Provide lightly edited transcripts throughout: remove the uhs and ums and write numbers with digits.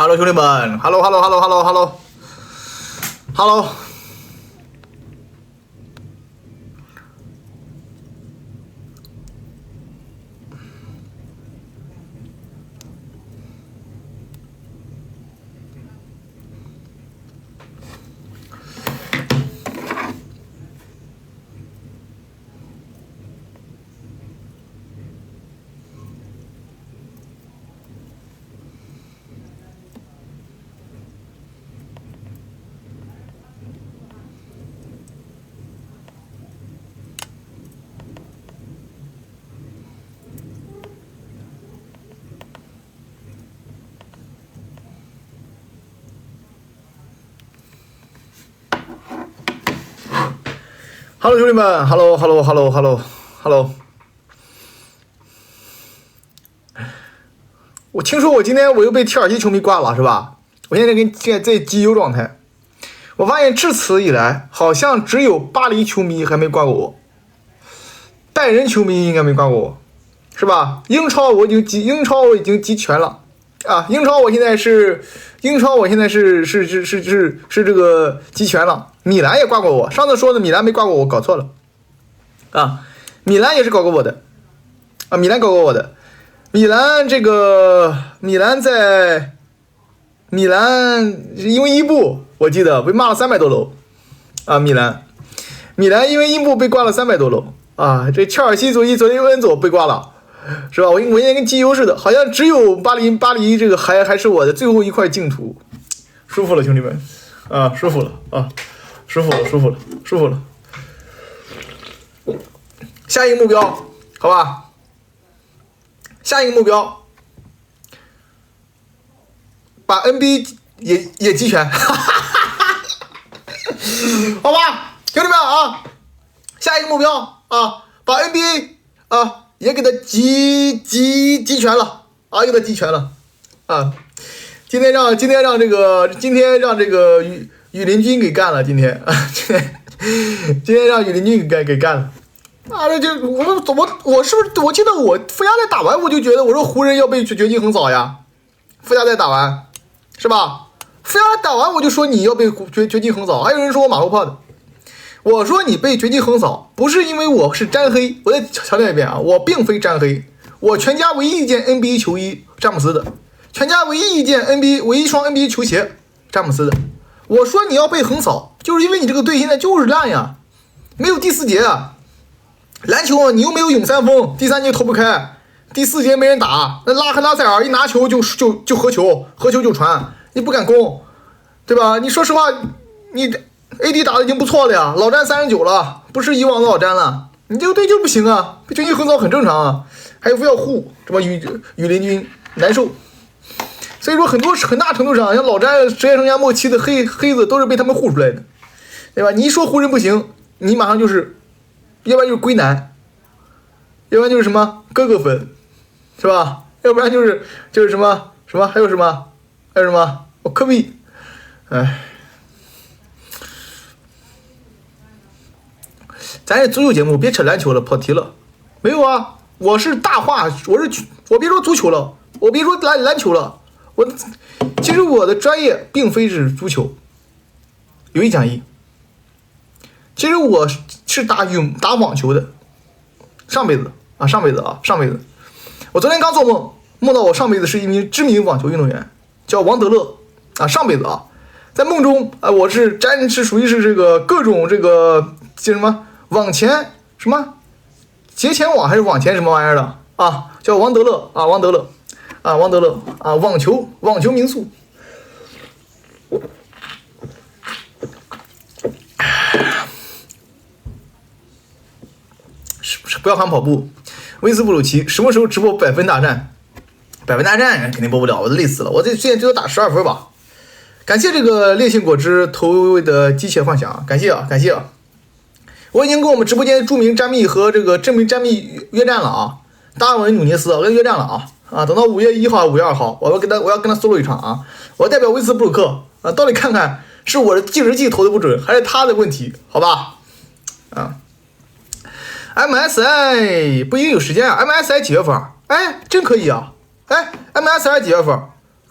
Hello， 兄弟们 ，Hello。Hello， 兄弟们 ，Hello。我听说我今天我又被切尔西球迷挂了，是吧？我现在在集邮状态。我发现至此以来，好像只有巴黎球迷还没挂过我，拜仁球迷应该没挂过我，是吧？英超我已经集全了啊！英超我现在是这个集全了。米兰也挂过我，上次说的米兰没挂过我，搞错了啊！米兰也是搞过我的啊，米兰搞过我的。米兰因为伊布，我记得被骂了300多楼啊！米兰因为伊布被挂了300多楼啊！这切尔西昨天恩佐被挂了，是吧？我现在跟集邮似的，好像只有巴黎这个还是我的最后一块净土，舒服了，兄弟们啊，舒服了啊！舒服了。下一个目标，好吧？下一个目标，把 NBA 也集全，好吧，兄弟们啊！下一个目标啊，把 NBA 啊也给它集全了啊，给它集全了啊！今天让这个羽林军给干了，今天让羽林军给干了啊！这就我是不是我记得我附加赛打完我就觉得我说湖人要被掘金横扫呀，附加赛打完是吧？附加赛打完我就说你要被掘金横扫，还有人说我马后炮的，我说你被掘金横扫不是因为我是沾黑，我再强调一遍啊，我并非沾黑，我全家唯一一件 NBA 球衣詹姆斯的，全家唯一一双 NBA 球鞋詹姆斯的。我说你要被横扫，就是因为你这个队现在就是烂呀，没有第4节啊。篮球你又没有勇三分，第3节投不开，第4节没人打，那拉塞尔一拿球就合球就传，你不敢攻，对吧？你说实话，你 AD 打的已经不错了呀，老詹39了，不是以往的老詹了，你这个队就不行啊，被掘金横扫很正常啊，还有不要护，是吧？羽林军难受。所以说很大程度上，像老詹职业生涯末期的黑子都是被他们护出来的，对吧？你一说湖人不行，你马上就是，要不然就是归男，要不然就是什么哥哥粉，是吧？要不然就是什么还有什么科比，哎，咱这足球节目别扯篮球了，跑题了。没有啊，我是大话，我别说足球了，我别说篮球了。其实我的专业并非是足球，有一讲一。其实我是打网球的，上辈子。我昨天刚做梦到我上辈子是一名知名网球运动员，叫王德勒啊。上辈子啊，在梦中啊，我是属于是这个各种这个叫什么网前什么节前网还是网前什么玩意儿的啊，叫王德勒啊，王德勒啊，网球民宿。不要喊跑步。威斯布鲁奇什么时候直播100分大战？肯定播不了，我都累死了。我这现在最多打12分吧。感谢这个烈性果汁投的机械幻想，感谢啊！我已经跟我们直播间著名詹密和这个证明詹密约战了啊，达尔文努涅斯，我跟他约战了啊！等到5月1号、5月2号，我要跟他 solo 一场啊！我代表威斯布鲁克啊，到底看看是我的计时器投的不准，还是他的问题？好吧？啊 ，MSI 不一定有时间啊 ！MSI 几月份？哎，真可以啊！哎 ，MSI 几月份？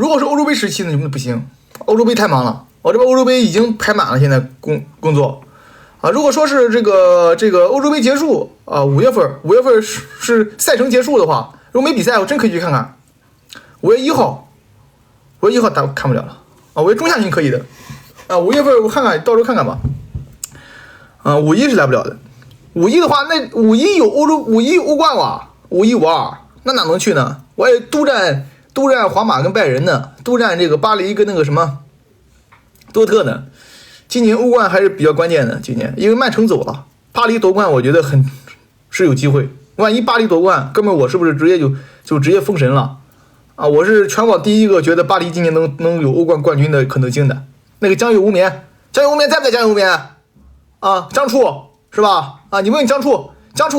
如果是欧洲杯时期呢，不行，欧洲杯太忙了，我这边欧洲杯已经排满了，现在工作啊。如果说是这个欧洲杯结束啊，5月份是赛程结束的话，如果没比赛，我真可以去看看。5月1号看不了了啊，5月中下旬可以的啊，5月份我看看，到时候看看吧。啊，51是来不了的。51的话，那51有51欧冠哇，51、52，那哪能去呢？我也督战皇马跟拜仁呢，督战这个巴黎跟那个什么多特呢。今年欧冠还是比较关键的，今年因为曼城走了，巴黎夺冠我觉得是有机会。万一巴黎夺冠，哥们我是不是直接就直接封神了啊？我是全网第一个觉得巴黎今年能有欧冠冠军的可能性的。那个江月无眠在不在江月无眠啊？张处是吧？啊，你问江处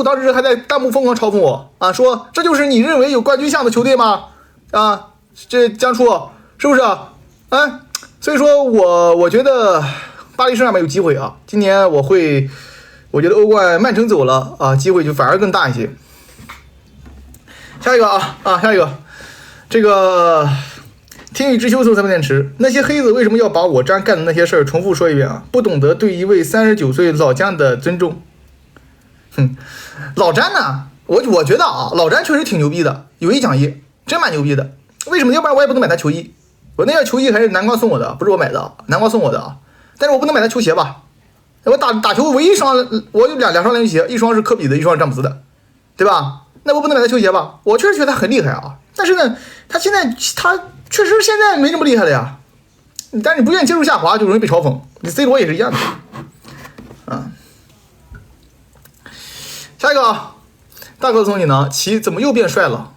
当时还在弹幕疯狂嘲讽我啊，说这就是你认为有冠军相的球队吗？啊，这江处是不是啊？啊，所以说我觉得巴黎圣日耳曼有机会啊。今年我觉得欧冠曼城走了啊，机会就反而更大一些。下一个下一个，这个天宇之秋送3电池，那些黑子为什么要把我詹干的那些事儿重复说一遍啊？不懂得对一位39岁老将的尊重。老詹呢？我觉得啊，老詹确实挺牛逼的，有一讲一，真蛮牛逼的。为什么？要不然我也不能买他球衣。我那件球衣还是南瓜送我的，不是我买的，南瓜送我的啊。但是我不能买他球鞋吧？我打球唯一一双，我有两双篮球鞋，一双是科比的，一双是詹姆斯的，对吧？那我不能买他球鞋吧？我确实觉得他很厉害啊，但是呢，他确实现在没这么厉害了呀。但是你不愿意接受下滑，就容易被嘲讽。你 C 罗也是一样的啊。下一个啊，大哥送你呢，齐怎么又变帅了？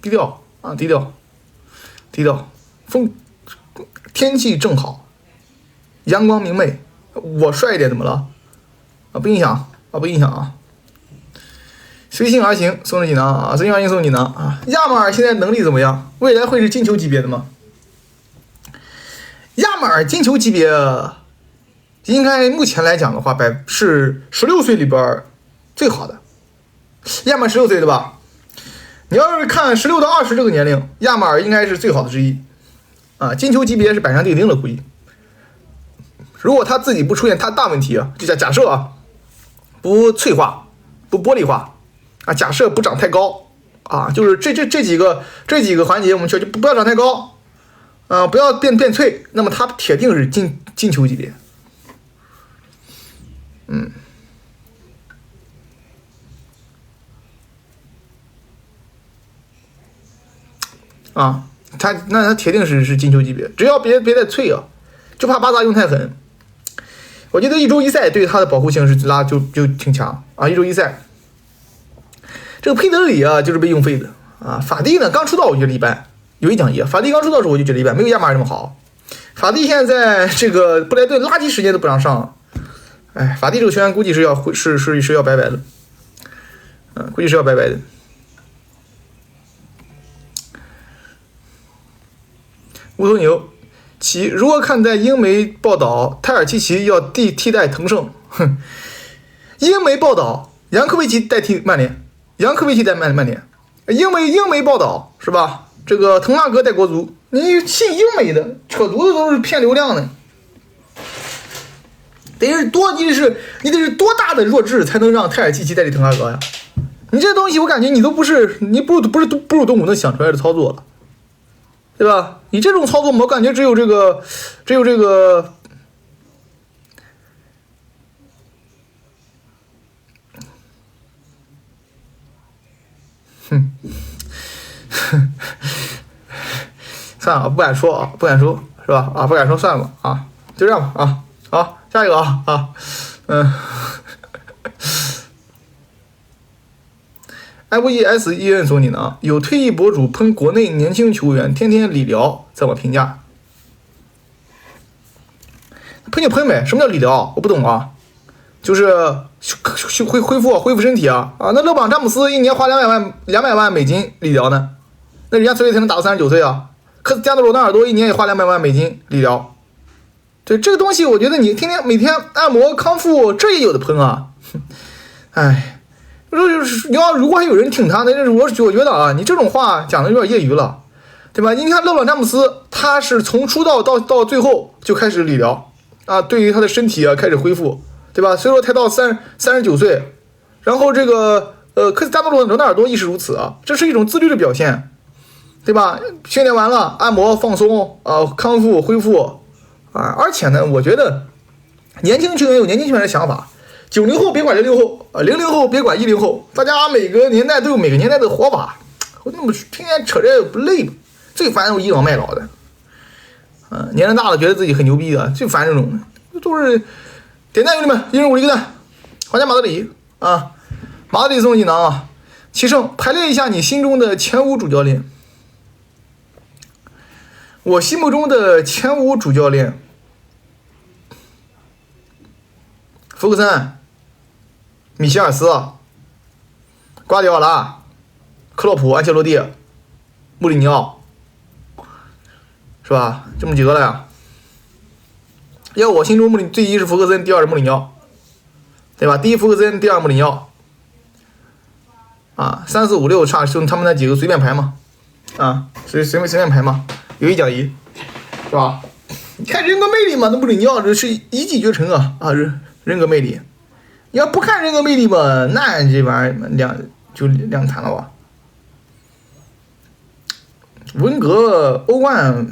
低调啊，低调。天气正好，阳光明媚，我帅一点怎么了？啊，不影响啊。随性而行送你呢啊，随性而行送你呢啊。亚马尔现在能力怎么样？未来会是金球级别的吗？亚马尔金球级别应该目前来讲的话，是16岁里边最好的。亚马尔16岁对吧？你要是看16到20这个年龄，亚马尔应该是最好的之一啊，金球级别是板上钉钉了，估计。如果他自己不出现他大问题啊，就假设啊，不脆化，不玻璃化啊，假设不长太高啊，就是这几个环节我们就不要长太高啊，不要变脆，那么他铁定是金球级别。啊，他铁定是金球级别，只要别再脆啊，就怕巴萨用太狠。我觉得一周一赛对他的保护性是就挺强啊，一周一赛。这个佩德里啊，就是被用废的啊。法蒂呢，刚出道我觉得一般，有一讲一，法蒂刚出道的时候我就觉得一般，没有亚马尔这么好。法蒂现在这个布莱顿垃圾时间都不让上了，哎，法蒂这个球员估计是要拜拜的，估计是要拜拜的。乌头牛，其如何看待英媒报道泰尔基奇要替代滕盛？英媒报道扬科维奇代替曼联，英媒报道是吧？这个滕哈格带国足，你信英媒的，扯犊子都是骗流量的。你得是多大的弱智才能让泰尔基奇代替滕哈格呀？你这东西我感觉你都不是布鲁东武能想出来的操作了。对吧？你这种操作，我感觉只有这个，算了，不敢说是吧？啊，不敢说，算了啊，就这样吧啊。好，下一个啊。IVESEN 送你呢，有退役博主喷国内年轻球员天天理疗，怎么评价？喷就喷呗，什么叫理疗？我不懂啊，就是恢复身体啊。那勒布朗詹姆斯一年花200万美金理疗呢，那人家所以才能打到39岁啊。克斯蒂亚诺罗纳尔多一年也花200万美金理疗，对这个东西，我觉得你每天按摩康复，这也有的喷啊，哎。如果还有人听他，那我觉得啊，你这种话讲的有点业余了。对吧？你看勒布朗詹姆斯，他是从出道到最后就开始理疗啊，对于他的身体啊开始恢复，对吧？虽说才到39岁，然后这个克里斯蒂亚诺罗纳尔多亦是如此啊，这是一种自律的表现，对吧？训练完了，按摩放松啊，康复恢复啊，而且呢，我觉得年轻球员有年轻球员的想法，90后别管00后啊，00后别管10后，大家每个年代都有每个年代的活法，那么天天扯这不累吗？最烦那种倚老卖老的，年龄大了觉得自己很牛逼的，最烦这种的，都是点赞兄弟们，一人5一个赞，皇家马德里啊，马德里送锦囊啊，齐胜排列一下你心中的前5主教练。我心目中的前5主教练：福克森、米歇尔斯、瓜迪奥拉、克洛普、安切洛蒂、穆里尼奥。是吧？这么几个了呀？要我心中第一是福克森，第2是穆里尼奥，对吧？第1福克森，第2穆里尼奥，啊，3、4、5、6差就他们那几个随便排嘛，啊，随便排嘛，有一讲一，是吧？你看人格魅力嘛，那穆里尼奥这是一骑绝尘啊啊，人格魅力，你要不看人格魅力嘛，那这玩意儿两谈了吧？温格欧冠。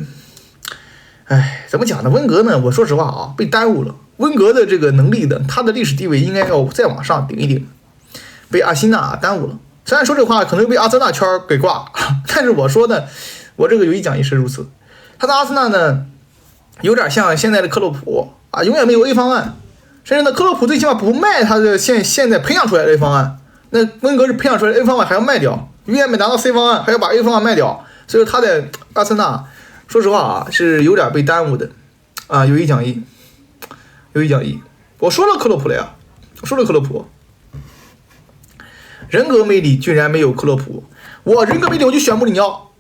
哎，怎么讲呢？温格呢？我说实话啊，被耽误了。温格的这个能力的，他的历史地位应该要再往上顶一顶，被阿森纳耽误了。虽然说这话可能被阿森纳圈给挂，但是我说呢，我这个有一讲一是如此。他的阿森纳呢，有点像现在的克洛普啊，永远没有 A 方案，甚至呢，克洛普最起码不卖他的现在培养出来的 A 方案，那温格是培养出来的 A 方案还要卖掉，永远没拿到 C 方案，还要把 A 方案卖掉，所以他在阿森纳。说实话啊，是有点被耽误的，啊，有一讲一。我说了克洛普了呀，人格魅力居然没有克洛普，我人格魅力我就选穆里尼奥，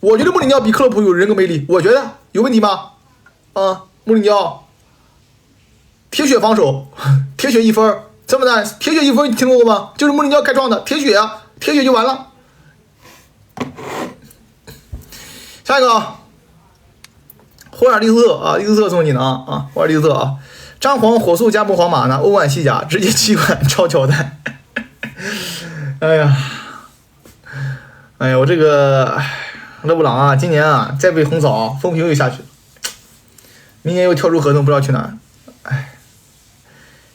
我觉得穆里尼奥比克洛普有人格魅力，我觉得有问题吗？啊，穆里尼奥，铁血防守，铁血1分，这么难，铁血1分你听过吗？就是穆里尼奥开创的，铁血啊，铁血就完了。下一个啊，霍尔利斯特啊，利斯特送锦囊啊，霍尔利斯特啊，张皇火速加盟皇马呢，欧冠西甲直接7冠超乔丹。哎呀，我这个勒布朗啊，今年啊再被横扫，风评又下去了，明年又跳出合同，不知道去哪儿。哎，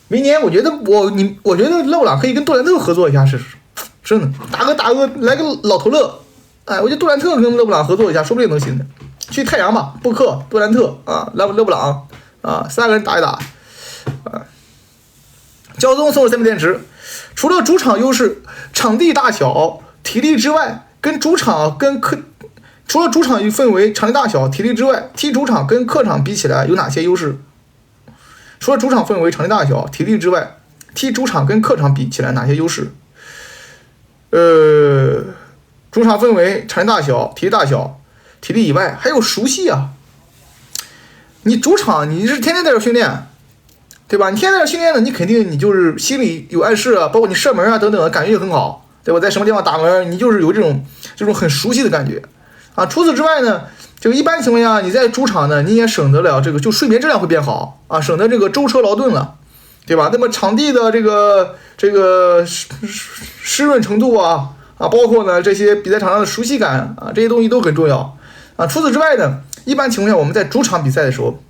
明年我觉得勒布朗可以跟杜兰特合作一下试试，真的打个来个老头乐。哎，我觉得杜兰特跟勒布朗合作一下，说不定能行的。去太阳吧，布克、杜兰特啊，勒布朗啊，3个人打一打啊。焦宗送了3枚电池，除了主场优势、场地大小、体力之外，除了主场氛围、场地大小、体力之外，踢主场跟客场比起来有哪些优势？除了主场氛围、场地大小、体力之外，踢主场跟客场比起来哪些优势？主场氛围、场地大小、体力大小、体力以外，还有熟悉啊。你主场你是天天在这训练，对吧？你天天在这训练呢，你肯定你就是心里有暗示啊，包括你射门啊等等，感觉也很好，对吧？在什么地方打门，你就是有这种很熟悉的感觉啊。除此之外呢，这个一般情况下你在主场呢，你也省得了这个就睡眠质量会变好啊，省得这个舟车劳顿了，对吧？那么场地的这个湿润程度啊，包括呢这些比赛场上的熟悉感啊，这些东西都很重要啊。除此之外呢，一般情况下我们在主场比赛的时候，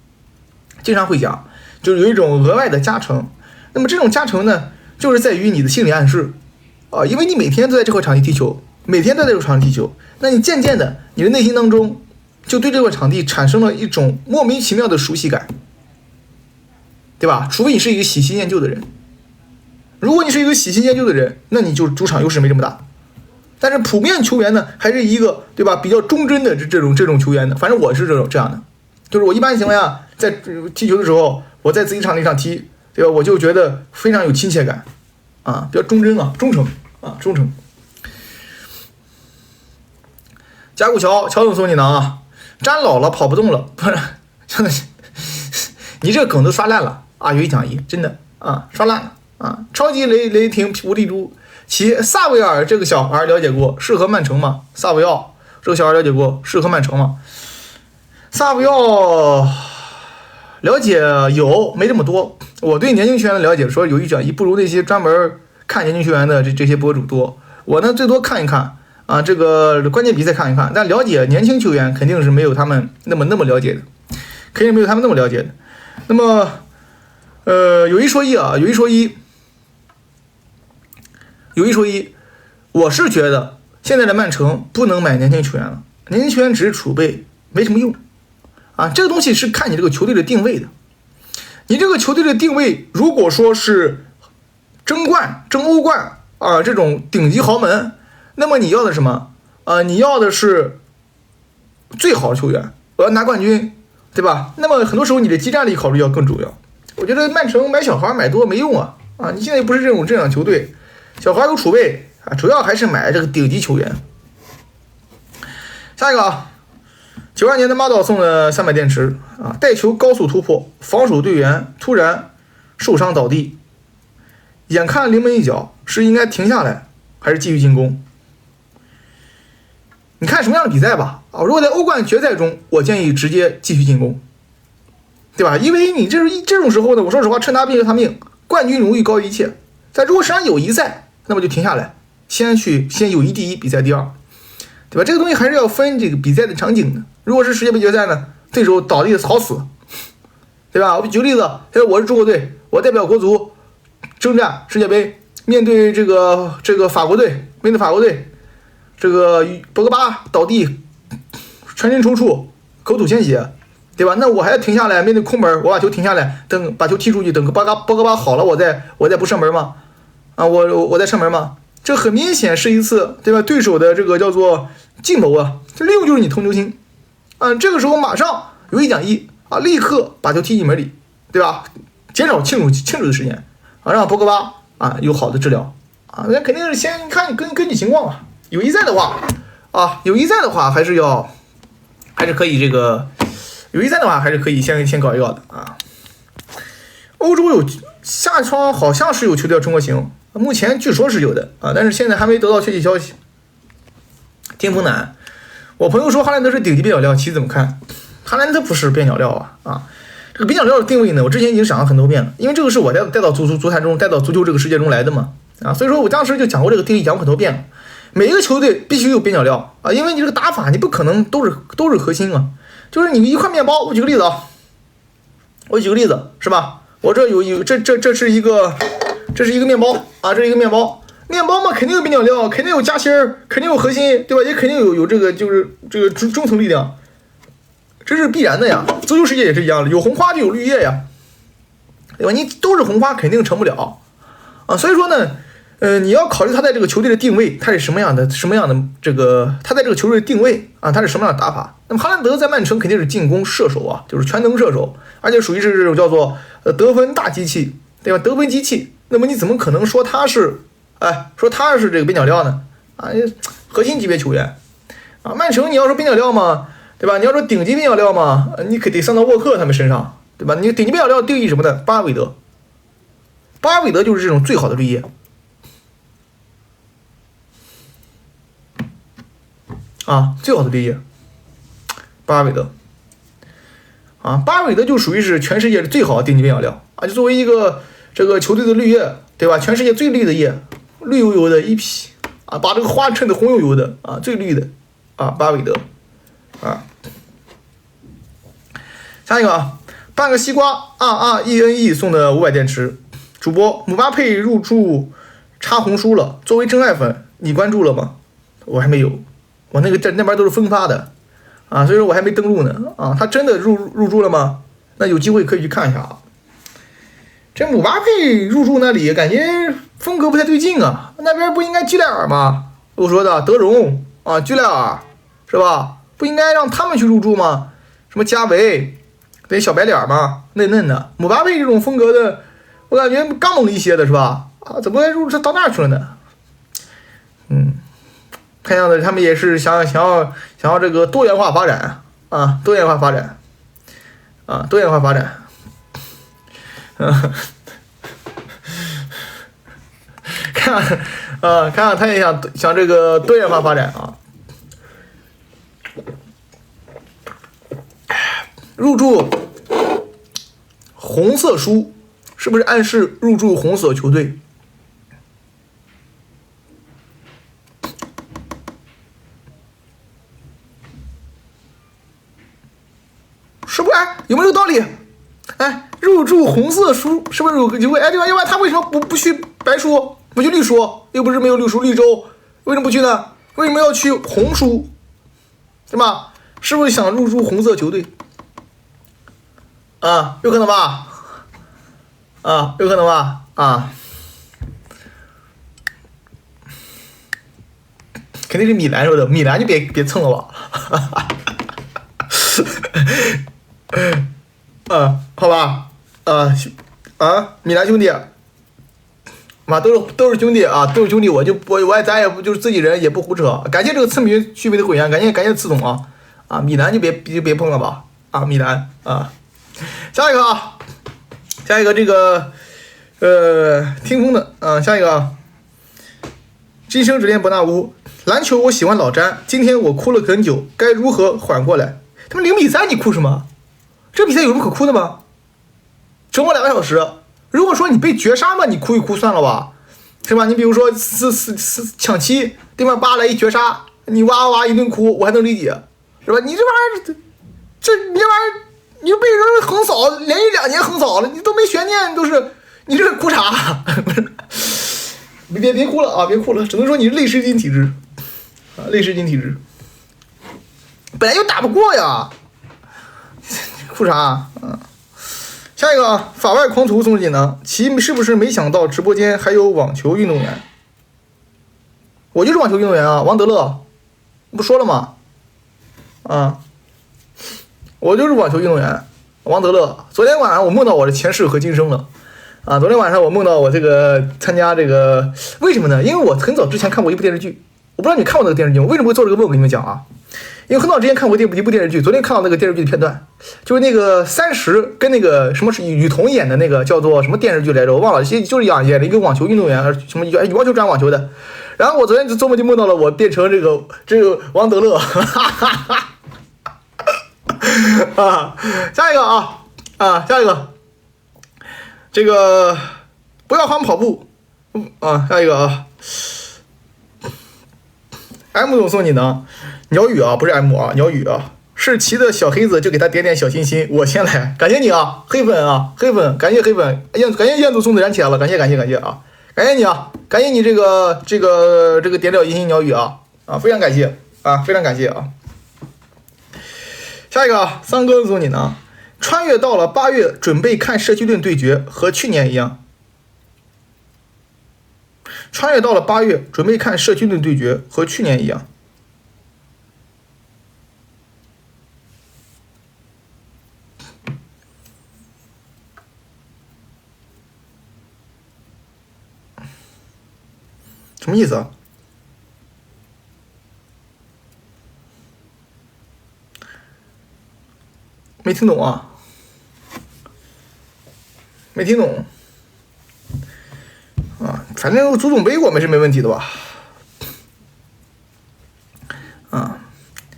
经常会讲，就是有一种额外的加成。那么这种加成呢，就是在于你的心理暗示啊，因为你每天都在这块场地踢球，每天都在这块场地踢球，那你渐渐的，你的内心当中就对这块场地产生了一种莫名其妙的熟悉感，对吧？除非你是一个喜新厌旧的人，如果你是一个喜新厌旧的人，那你就主场优势没这么大。但是普遍球员呢，还是一个对吧比较忠贞的这种球员的，反正我是这样的，就是我一般情况下在踢球的时候，我在自己场地上踢，对吧？我就觉得非常有亲切感，啊，比较忠贞啊，忠诚。甲骨乔总送锦囊啊，粘老了跑不动了，不是，你这个梗都刷烂了啊！有一讲一，真的啊，刷烂了啊！超级雷霆无力猪。其萨维尔这个小孩了解过，适合曼城吗？萨维奥这个小孩了解过，适合曼城吗？萨维奥了解有，没这么多。我对年轻球员的了解，说有一讲一，不如那些专门看年轻球员的这些博主多。我呢最多看一看啊，这个关键比赛看一看，但了解年轻球员肯定是没有他们那么了解的，肯定没有他们那么了解的。那么有一说一啊，有一说一，我是觉得现在的曼城不能买年轻球员了，年轻球员只是储备，没什么用啊。这个东西是看你这个球队的定位的，你这个球队的定位，如果说是争冠、争欧冠啊这种顶级豪门，那么你要的什么啊？你要的是最好的球员，我要拿冠军，对吧？那么很多时候你的技战力考虑要更重要。我觉得曼城买小孩买多没用啊！你现在不是这种球队，小孩有储备啊，主要还是买这个顶级球员。下一个啊，92年的马岛送的300电池啊，带球高速突破，防守队员突然受伤倒地，眼看临门一脚，是应该停下来还是继续进攻？你看什么样的比赛吧啊！如果在欧冠决赛中，我建议直接继续进攻。对吧？因为你这种时候呢，我说实话，趁他病就他命，冠军荣誉高于一切。在如果上友谊赛，那么就停下来，先友谊第一，比赛第二，对吧？这个东西还是要分这个比赛的场景的。如果是世界杯决赛呢，对手倒地好死，对吧？我举个例子，我是中国队，我代表国足征战世界杯，面对这个法国队，这个博格巴倒地，全身抽搐，口吐鲜血。对吧？那我还要停下来，面对空门，我把球停下来，等把球踢出去，等博格巴好了，我再不射门吗？啊，我再射门吗？这很明显是一次，对吧？对手的这个叫做计谋啊，这利用就是你同球星啊。这个时候马上有一讲一啊，立刻把球踢进门里，对吧？减少庆祝的时间啊，让博格巴啊有好的治疗啊。那肯定是先看根据情况啊。友谊赛的话还是可以这个。友谊赛的话，还是可以先搞一搞的啊。欧洲有下窗好像是有球队要中国行，目前据说是有的啊，但是现在还没得到确切消息。天风南，我朋友说哈兰德是顶级边角料，其怎么看？哈兰德不是边角料啊，这个边角料的定位呢，我之前已经讲了很多遍了，因为这个是我带到足坛中，带到足球这个世界中来的嘛啊，所以说我当时就讲过这个定义，讲过很多遍了。每一个球队必须有边角料啊，因为你这个打法你不可能都是核心啊。就是你一块面包，我举个例子是吧？我这这是一个面包啊，这是一个面包嘛，肯定有边角料，肯定有夹心儿，肯定有核心，对吧？也肯定有这个就是这个中层力量，这是必然的呀。足球世界也是一样的，有红花就有绿叶呀，对吧？你都是红花肯定成不了啊。所以说呢，你要考虑他在这个球队的定位，他是什么样的这个，他在这个球队的定位啊，他是什么样的打法？那么哈兰德在曼城肯定是进攻射手啊，就是全能射手，而且属于是这种叫做得分大机器，对吧？得分机器，那么你怎么可能说他是这个边角料呢？啊，核心级别球员啊，曼城你要说边角料嘛，对吧？你要说顶级边角料嘛，你可得上到沃克他们身上，对吧？你顶级边角料定义什么呢？巴尔韦德就是这种最好的绿叶。啊，最好的绿叶，巴尔韦德，啊，巴尔韦德就属于是全世界最好的顶级边角料啊！就作为一个这个球队的绿叶，对吧？全世界最绿的叶，绿油油的一匹啊，把这个花衬得红油油的啊，最绿的啊，巴尔韦德啊。下一个啊，半个西瓜ENE 送的500电池，主播姆巴佩入驻插红书了，作为真爱粉，你关注了吗？我还没有。我那边都是分发的啊，所以说我还没登录呢啊。他真的入驻了吗？那有机会可以去看一下啊。这姆巴佩入驻那里感觉风格不太对劲啊，那边不应该居莱尔吗？我说的德容啊，居莱尔是吧？不应该让他们去入驻吗？什么加维得小白脸吗？嫩的。姆巴佩这种风格的，我感觉刚猛一些的是吧？啊，怎么他到那儿去了呢？看样子他们也是想要这个多元化发展啊，多元化发展。看他也想这个多元化发展啊。入驻红色书，是不是暗示入驻红色球队？是不是？哎，有没有这个道理？哎，入驻红色书是不是有个机会？哎，对吧？要不然他为什么不去白书，不去绿书？又不是没有绿书绿洲，为什么不去呢？为什么要去红书？对吧？是不是想入驻红色球队？啊，有可能吧？啊，有可能吧？啊，肯定是米兰说的，米兰就别蹭了吧。好吧，米兰兄弟，妈都是兄弟啊，都是兄弟，咱也不就是自己人，也不胡扯。感谢这个刺迷续费的会员，感谢刺总啊，米兰就别碰了吧，啊，米兰啊，下一个这个听风的下一个啊，今生只恋伯纳乌，篮球我喜欢老詹，今天我哭了很久，该如何缓过来？他们0-3你哭什么？这比赛有什么可哭的吗？整我2个小时。如果说你被绝杀嘛，你哭一哭算了吧，是吧？你比如说抢七，对吧？8来一绝杀，你哇哇一顿哭，我还能理解，是吧？你这玩意儿，你这玩意儿，你就被人横扫，连续2年横扫了，你都没悬念，都是你这是哭啥？别哭了啊，别哭了，只能说你是泪失禁体质啊，泪失禁体质，本来就打不过呀。哭啥下一个法外狂徒送锦呢？其是不是没想到直播间还有网球运动员？我就是网球运动员啊，王德勒，不说了吗？我就是网球运动员，王德勒。昨天晚上我梦到我的前世和今生了昨天晚上我梦到我这个参加这个，为什么呢？因为我很早之前看过一部电视剧，我不知道你看过那个电视剧，我为什么会做这个梦？我跟你们讲啊。因为很早之前看过一部电视剧，昨天看到那个电视剧的片段，就是那个30跟那个什么是雨桐演的那个叫做什么电视剧来着，我忘了，就是演了一个网球运动员，什么羽毛球转网球的。然后我昨天做梦就梦到了我变成这个王德勒，下一个下一个，这个不要喊跑步下一个M 总送你呢。鸟语不是 M 鸟语是骑的小黑子，就给他点小心心。我先来，感谢你黑粉，感谢黑粉，感谢彦祖送的燃起来了，感谢感谢你感谢你这个点小心心鸟语非常感谢非常感谢下一个三哥送你呢，穿越到了8月，准备看社区盾对决，和去年一样。穿越到了8月，准备看社区盾对决，和去年一样。什么意思没听懂没听懂反正足总杯我们是没问题的吧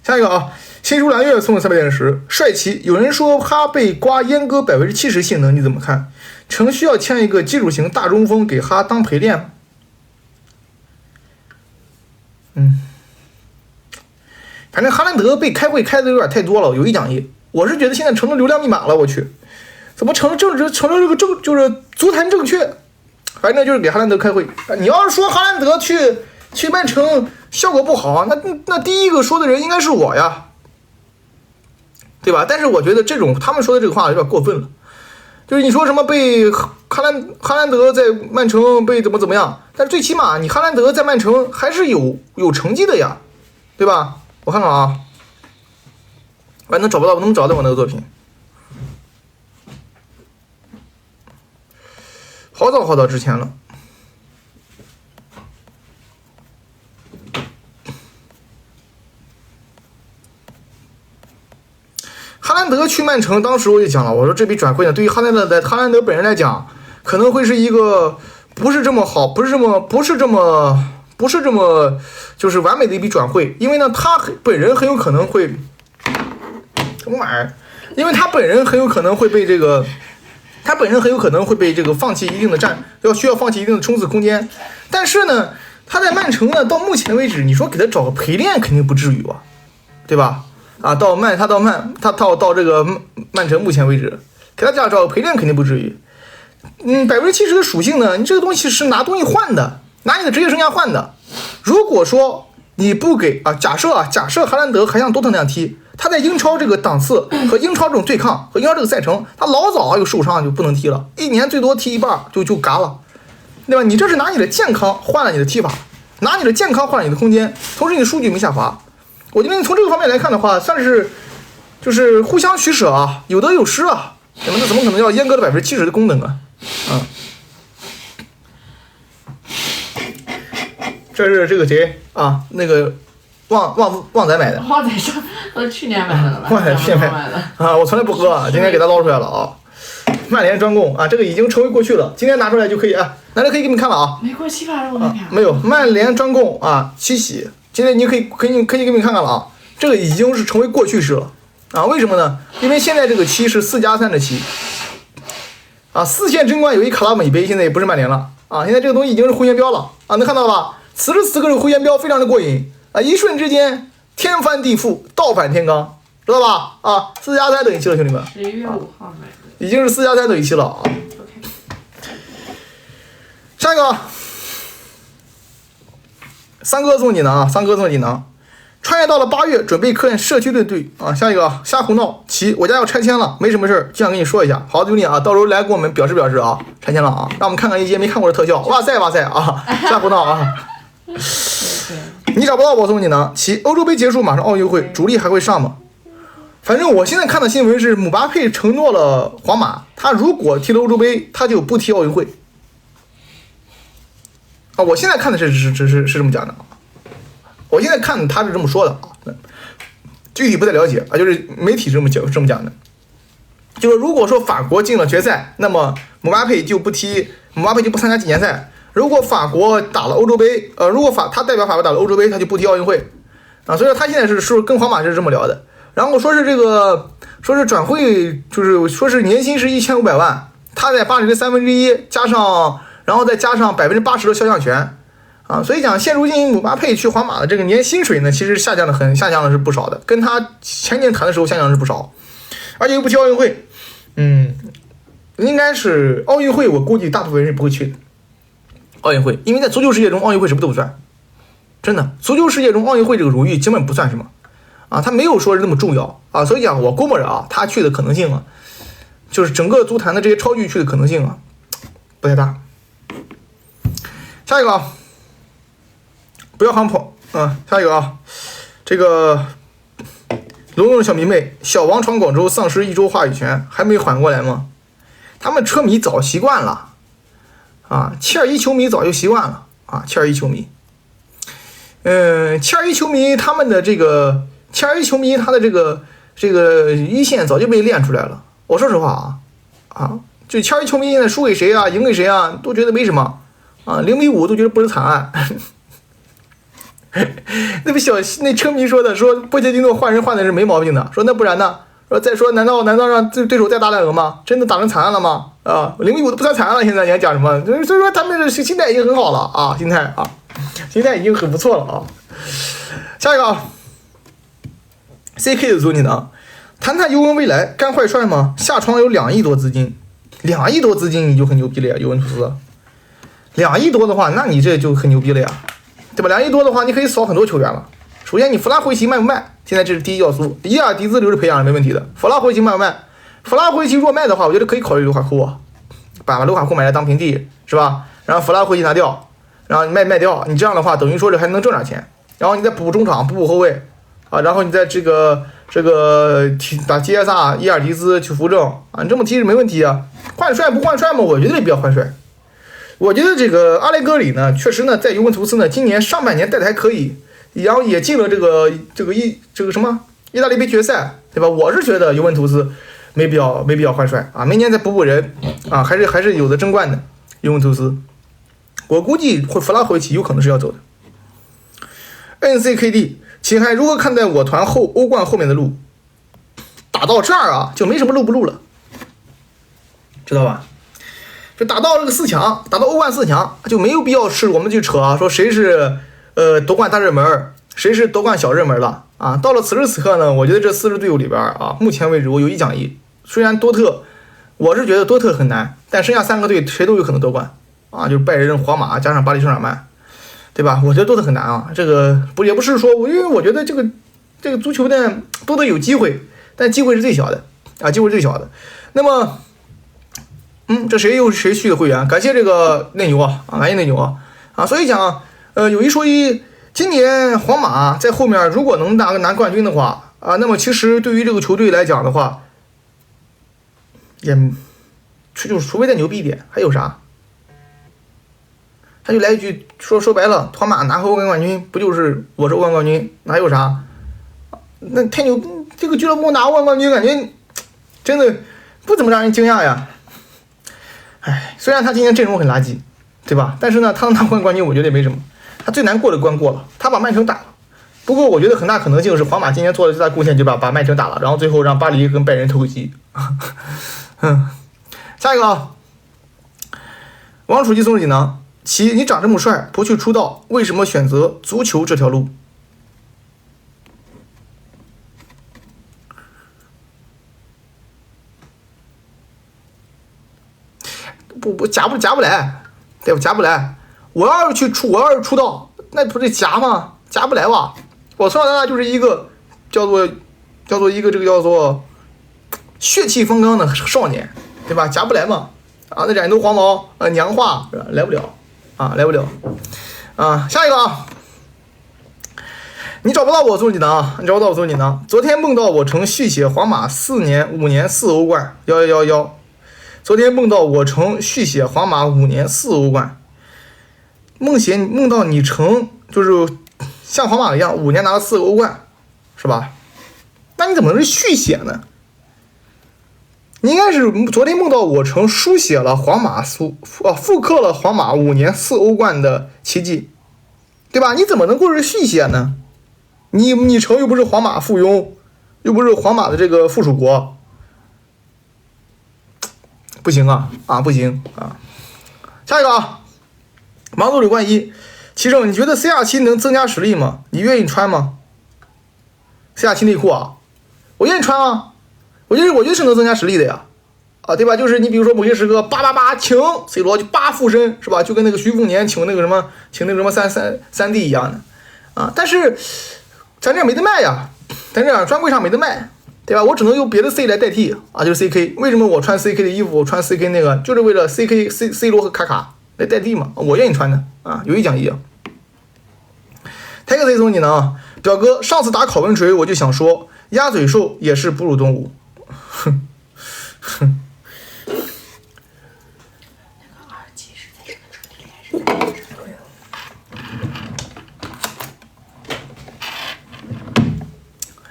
下一个新书蓝月送了300点10，帅气。有人说哈被刮阉割70%性能，你怎么看？程需要签一个技术型大中锋给哈当陪练吗？反正哈兰德被开会开的有点太多了，有1讲1。我是觉得现在成了流量密码了，我去，怎么成了这个就是足坛正确？反正就是给哈兰德开会。你要是说哈兰德去曼城效果不好，那第一个说的人应该是我呀，对吧？但是我觉得他们说的这个话有点过分了，就是你说什么被哈兰德在曼城被怎么样，但是最起码你哈兰德在曼城还是有成绩的呀，对吧？我看看我能找到我那个作品，好早之前了。哈兰德去曼城，当时我就讲了，我说这笔转会呢，对于哈兰德本人来讲，可能会是一个不是这么好，不是这么就是完美的一笔转会，因为呢，他本人很有可能会什么玩意儿？因为他本人很有可能会被这个。他本人很有可能会被这个放弃一定的需要放弃一定的冲刺空间，但是呢，他在曼城呢，到目前为止，你说给他找个陪练肯定不至于吧，对吧？啊，到这个曼城目前为止，给他找个陪练肯定不至于。70%的属性呢，你这个东西是拿东西换的，拿你的职业生涯换的。如果说你不给假设哈兰德还像多特那样踢。他在英超这个档次和英超这种对抗和英超这个赛程，他老早就受伤就不能踢了，一年最多踢一半就嘎了，对吧？你这是拿你的健康换了你的踢法，拿你的健康换了你的空间，同时你的数据没下滑。我觉得从这个方面来看的话，算是就是互相取舍啊，有得有失啊。那么这怎么可能要阉割了70%的功能啊？这是这个谁啊？那个。旺仔买的，旺仔上去年买的了吧？旺仔去年买的啊，我从来不喝，今天给他捞出来了啊。曼联专供啊，这个已经成为过去了，今天拿出来就可以拿来可以给你们看了啊。没过期吧？我看看。没有，曼联专供七喜，今天你可以给你们看看了啊，这个已经是成为过去式了啊。为什么呢？因为现在这个期是4+3的期4线争冠有一卡拉美杯，现在也不是曼联了现在这个东西已经是会员标了能看到吧？此时此刻这个会员标非常的过瘾。一瞬之间天翻地覆，倒反天罡，知道吧？4+3等于7了，兄弟们。11月5号买的。已经是4+3等于7了啊。下一个，三哥送锦囊穿越到了8月，准备科研社区队下一个瞎胡闹，我家要拆迁了，没什么事儿，就想跟你说一下。好，兄弟到时候来给我们表示拆迁了让我们看看一些没看过的特效。哇塞瞎胡闹你找不到我送你呢。欧洲杯结束，马上奥运会，主力还会上吗？反正我现在看的新闻是，姆巴佩承诺了皇马，他如果踢了欧洲杯，他就不踢奥运会。我现在看的是这么讲的我现在看他是这么说的具体不太了解就是媒体这么讲的，就是如果说法国进了决赛，那么姆巴佩就不参加纪念赛。如果法国打了欧洲杯，如果他代表法国打了欧洲杯，他就不踢奥运会，所以说他现在是跟皇马是这么聊的。然后说是转会，就是说是年薪是1500万，他在巴黎的1/3，然后再加上80%的肖像权，所以讲现如今姆巴佩去皇马的这个年薪水呢，其实下降了是不少的，跟他前年谈的时候下降了是不少，而且又不踢奥运会，应该是奥运会，我估计大部分人是不会去的。奥运会，因为在足球世界中，奥运会什么都不算，真的，足球世界中奥运会这个荣誉根本不算什么他没有说是那么重要所以讲我估摸着他去的可能性就是整个足坛的这些超巨去的可能性不太大。下一个不要航跑下一个这个龙龙的小迷妹，小王闯广州丧失1周话语权，还没缓过来吗？他们车迷早习惯了切尔西球迷早就习惯了切尔西球迷，切尔西球迷他们的这个切尔西球迷他的这个一线早就被练出来了。我说实话就切尔西球迷现在输给谁赢给谁都觉得没什么0-5都觉得不是惨案。那车迷说波切蒂诺换人换的是没毛病的，说那不然呢？说再说难道让对手再打2个吗？真的打成惨案了吗？0-5都不算惨案了，现在你还讲什么？所以说他们的心态已经很好了心态已经很不错了下一个CK 的组你呢？谈谈尤文未来，干坏帅吗？下床有2亿多资金，2亿多资金你就很牛逼了呀，尤文图斯。2亿多的话，那你这就很牛逼了呀，对吧？2亿多的话，你可以扫很多球员了。首先，你弗拉回奇卖不卖？现在这是第一要素。伊尔迪兹留着培养是没问题的。弗拉回奇卖不卖？弗拉回奇若卖的话，我觉得可以考虑卢卡库把卢卡库买来当平替，是吧？然后弗拉回奇拿掉，然后卖掉，你这样的话，等于说是还能挣点钱。然后你再补中场，补后卫然后你再这个把基耶萨、伊尔迪兹去扶正你这么踢是没问题换帅不换帅吗？我觉得也不要换帅。我觉得这个阿莱格里呢，确实呢，在尤文图斯呢，今年上半年带的还可以，然后也进了这个什么意大利杯决赛，对吧？我是觉得尤文图斯没必要换帅明年再补人还是有的争冠的尤文图斯。我估计弗拉回奇有可能是要走的。NCKD， 请还如何看待我团欧冠后面的路？打到这儿啊，就没什么录不录了，知道吧？就打到这个4强，打到欧冠4强，就没有必要是我们去扯啊，说谁是夺冠大热门，谁是夺冠小热门了啊。到了此时此刻呢，我觉得这4支队伍里边啊，目前为止我有一讲一，虽然多特，我是觉得多特很难，但剩下3个队谁都有可能夺冠啊，就是拜仁、皇马加上巴黎圣日耳曼，对吧？我觉得多特很难啊，这个也不是说因为我觉得这个足球呢，多特有机会，但机会是最小的啊，机会是最小的。那么，这谁又是谁续的会员？感谢这个内牛啊，感谢内牛啊，所以讲，有一说一，今年皇马在后面如果能拿冠军的话啊，那么其实对于这个球队来讲的话，也就是除非再牛逼一点，还有啥？他就来一句说白了，皇马拿回欧冠冠军，不就是我是欧冠冠军，哪有啥？那太牛，这个俱乐部拿欧冠冠军，感觉真的不怎么让人惊讶呀。哎，虽然他今年阵容很垃圾，对吧？但是呢，他能拿欧冠冠军，我觉得也没什么。他最难过的关过了，他把曼城打了。不过我觉得很大可能性是皇马今年做的最大贡献，就把曼城打了，然后最后让巴黎跟拜仁透个气。下一个啊，王楚基送锦囊。其你长这么帅，不去出道，为什么选择足球这条路？不夹不来，对吧？夹不来。我要是出道，那不是夹吗？夹不来吧？我从小到大就是一个叫做一个这个叫做血气方刚的少年，对吧？夹不来嘛。啊，那染头黄毛娘化来不了。来不了啊！下一个啊，你找不到我送锦囊，你找不到我送锦囊。昨天梦到我成续写皇马5年4欧冠，1111。昨天梦到我成续写皇马5年4欧冠，梦到你成就是像皇马一样5年拿了4个欧冠，是吧？那你怎么能是续写呢？你应该是昨天梦到我成书写了皇马复刻了皇马5年4欧冠的奇迹，对吧？你怎么能够是续写呢？你成又不是皇马附庸，又不是皇马的这个附属国，不行啊，不行啊！下一个啊，盲走柳冠一，齐正，你觉得 CR7 能增加实力吗？你愿意穿吗 ？CR7 内裤啊，我愿意穿啊。我觉得是能增加实力的呀，对吧？就是你比如说某些时刻888请 C 罗就8附身是吧？就跟那个徐凤年请那个什么三 D 一样的但是咱这没得卖呀，咱这专柜上没得卖，对吧？我只能用别的 C 来代替就是 CK。为什么我穿 CK 的衣服，我穿 CK 那个，就是为了 C 罗和卡卡来代替嘛？我愿意穿的有一讲一。Take C 送你呢，表哥，上次打考文锤我就想说，鸭嘴兽也是哺乳动物。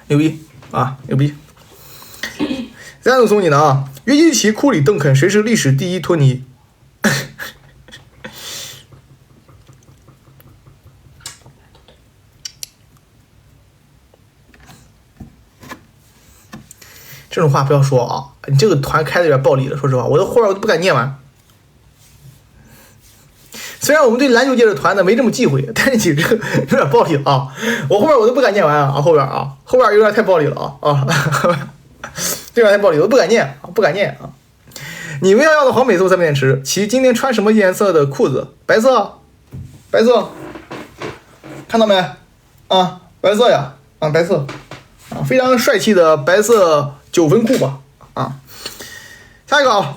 牛逼牛逼！再送你呢约基奇、库里、邓肯，谁是历史第一托尼？这种话不要说啊！你这个团开的有点暴力了，说实话，我的后边我都不敢念完。虽然我们对篮球界的团呢没这么忌讳，但是你这个有点暴力了我后边我都不敢念完后边有点太暴力了这有点太暴力，我都不敢念你们要要的黄美素3面池，其今天穿什么颜色的裤子？白色，看到没？白色呀，白色非常帅气的白色9分裤吧下一个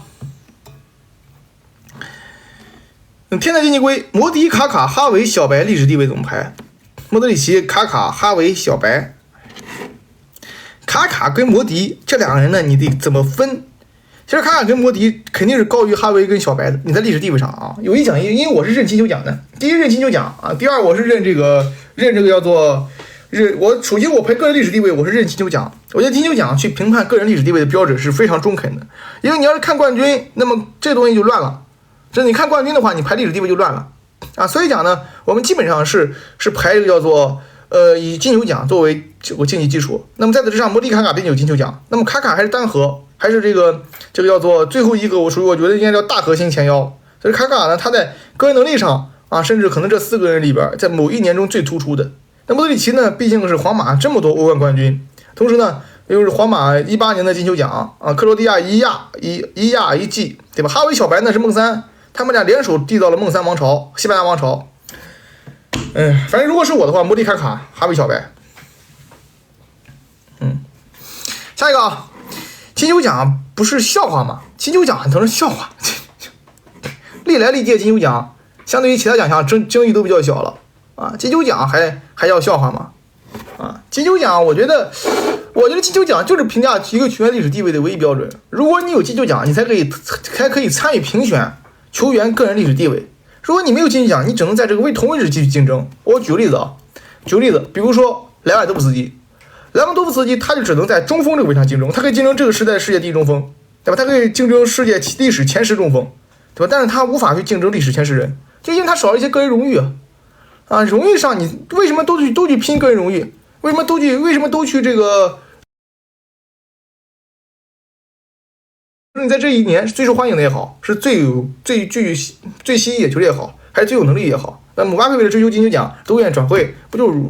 天才金鸡龟，摩迪、卡卡、哈维、小白历史地位怎么排？莫德里奇、卡卡、哈维、小白。卡卡跟摩迪这两个人呢，你得怎么分？其实卡卡跟摩迪肯定是高于哈维跟小白的，你在历史地位上有一讲一，因为我是认金球奖的，第一认金球奖第二我是认这个叫做我首先我排个人历史地位，我是认金球奖。我觉得金球奖去评判个人历史地位的标准是非常中肯的，因为你要是看冠军，那么这东西就乱了。这你看冠军的话，你排历史地位就乱了所以讲呢，我们基本上是排这个叫做以金球奖作为这个竞技基础。那么在此之上，莫迪卡卡并且有金球奖。那么卡卡还是单核，还是这个叫做最后一个，我觉得应该叫大核心前腰。所以卡卡呢，他在个人能力上啊，甚至可能这4个人里边，在某一年中最突出的。那莫德里奇呢，毕竟是皇马这么多欧冠冠军，同时呢又是皇马18年的金球奖啊，克罗地亚一亚一季，对吧？哈维小白呢是梦三，他们俩联手缔造了梦三王朝，西班牙王朝。反正如果是我的话，莫迪卡卡、哈维小白。下一个啊，金球奖不是笑话吗？金球奖很多人笑话，历来历届金球奖相对于其他奖项争议都比较小了啊，金球奖还要笑话吗？啊，金球奖我觉得金球奖就是评价一个球员历史地位的唯一标准。如果你有金球奖，你才可以参与评选球员个人历史地位。如果你没有金球奖，你只能在这个同位置继续竞争。我举个例子，比如说莱万多夫斯基，他就只能在中锋这个位置上竞争，他可以竞争这个时代世界第一中锋，对吧？他可以竞争世界历史前10中锋，对吧？但是他无法去竞争历史前10人，就因为他少了一些个人荣誉啊，荣誉上你为什么都去拼个人荣誉？为什么都去这个？你在这一年是最受欢迎的也好，是最吸引眼球的也好，还是最有能力也好，那姆巴佩为了追求金球奖都愿意转会，不就是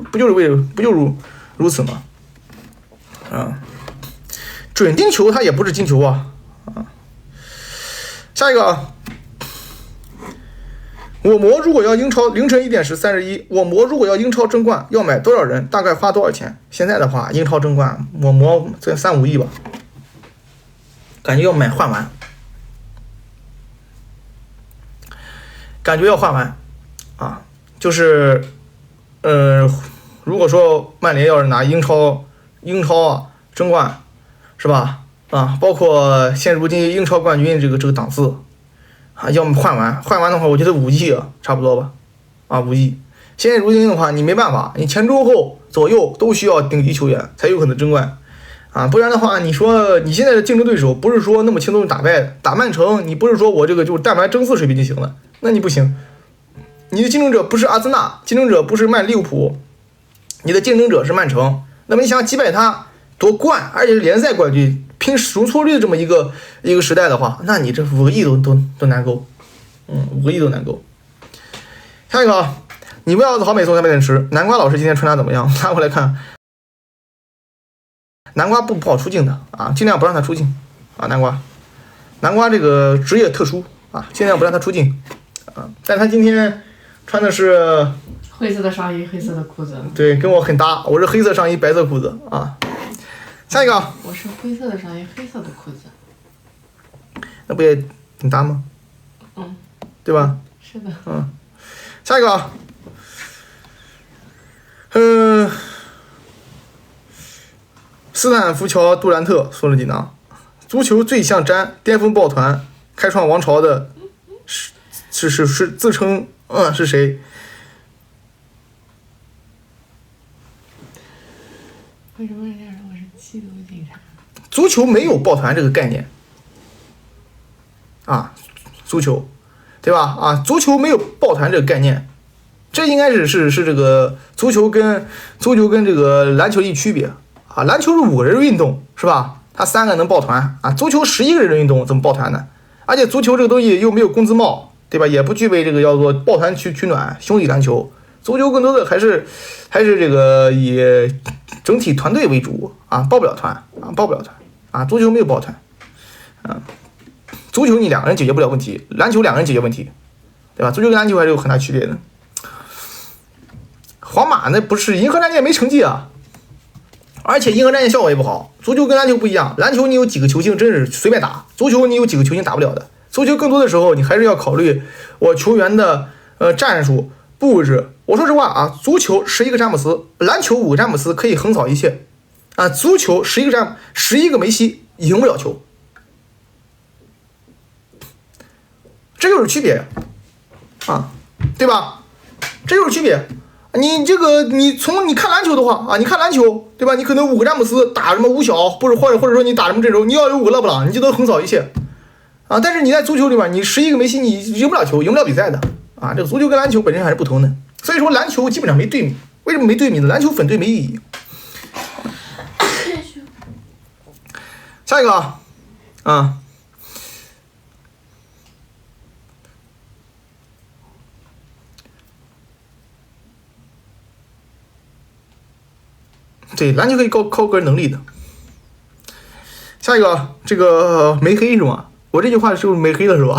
如此吗？啊，准定球它也不是金球啊！下一个啊，我魔如果要英超凌晨1点31，我魔如果要英超争冠，要买多少人？大概花多少钱？现在的话，英超争冠，我魔这3-5亿吧，感觉要换完，啊，就是如果说曼联要是拿英超啊争冠，是吧？啊，包括现如今英超冠军这个档次啊，要么换完的话，我觉得5亿啊，差不多吧，啊5亿。现在如今的话，你没办法，你前中后左右都需要顶级球员才有可能争冠啊，不然的话，你说你现在的竞争对手不是说那么轻松打败的，打曼城，你不是说我这个就是但凡争4水平就行了，那你不行。你的竞争者不是阿森纳，竞争者不是利物浦，你的竞争者是曼城。那么你想击败他夺冠，而且是联赛冠军，拼使用错率的这么一个时代的话，那你这5个亿都难够，5个亿都难够。下一个啊，你不要好美送300点吃。南瓜老师今天穿搭怎么样？拿过来看。南瓜不好出镜的啊，尽量不让他出镜啊。南瓜这个职业特殊啊，尽量不让他出镜啊。但他今天穿的是灰色的上衣，黑色的裤子。对，跟我很搭。我是黑色上衣，白色裤子啊。下一个，我是灰色的上衣，黑色的裤子。那不也很搭吗？对吧？是的。下一个，斯坦福桥杜兰特说了几呢？足球最像詹，巅峰抱团，开创王朝的是自称是谁？为什么人家说我是缉毒警察？足球没有抱团这个概念啊，足球，对吧？啊，足球没有抱团这个概念，这应该是这个足球跟这个篮球一区别啊。篮球是5个人运动，是吧？他3个能抱团啊，足球11个人的运动怎么抱团呢？而且足球这个东西又没有工资帽，对吧？也不具备这个叫做抱团取暖兄弟篮球。足球更多的还是这个以整体团队为主啊，抱不了团啊，足球没有抱团啊，足球你2个人解决不了问题，篮球2个人解决问题，对吧？足球跟篮球还是有很大区别的。皇马那不是银河战舰没成绩啊，而且银河战舰效果也不好。足球跟篮球不一样，篮球你有几个球星真是随便打，足球你有几个球星打不了的。足球更多的时候你还是要考虑我球员的战术布置。我说实话啊，足球11个詹姆斯，篮球5个詹姆斯可以横扫一切啊，足球11个梅西赢不了球，这就是区别啊，对吧？这就是区别。你看篮球的话啊，你看篮球对吧？你可能5个詹姆斯打什么5小，或者说你打什么阵容，你要有5个勒布朗，你就能横扫一切啊。但是你在足球里面，你11个梅西你赢不了球，赢不了比赛的啊。这个足球跟篮球本身还是不同的。所以说篮球基本上没对为什么没对比呢？篮球粉对没意义。下一个啊，对，篮球可以靠个人能力的。下一个，这个没黑是吗？我这句话是不是没黑了是吧？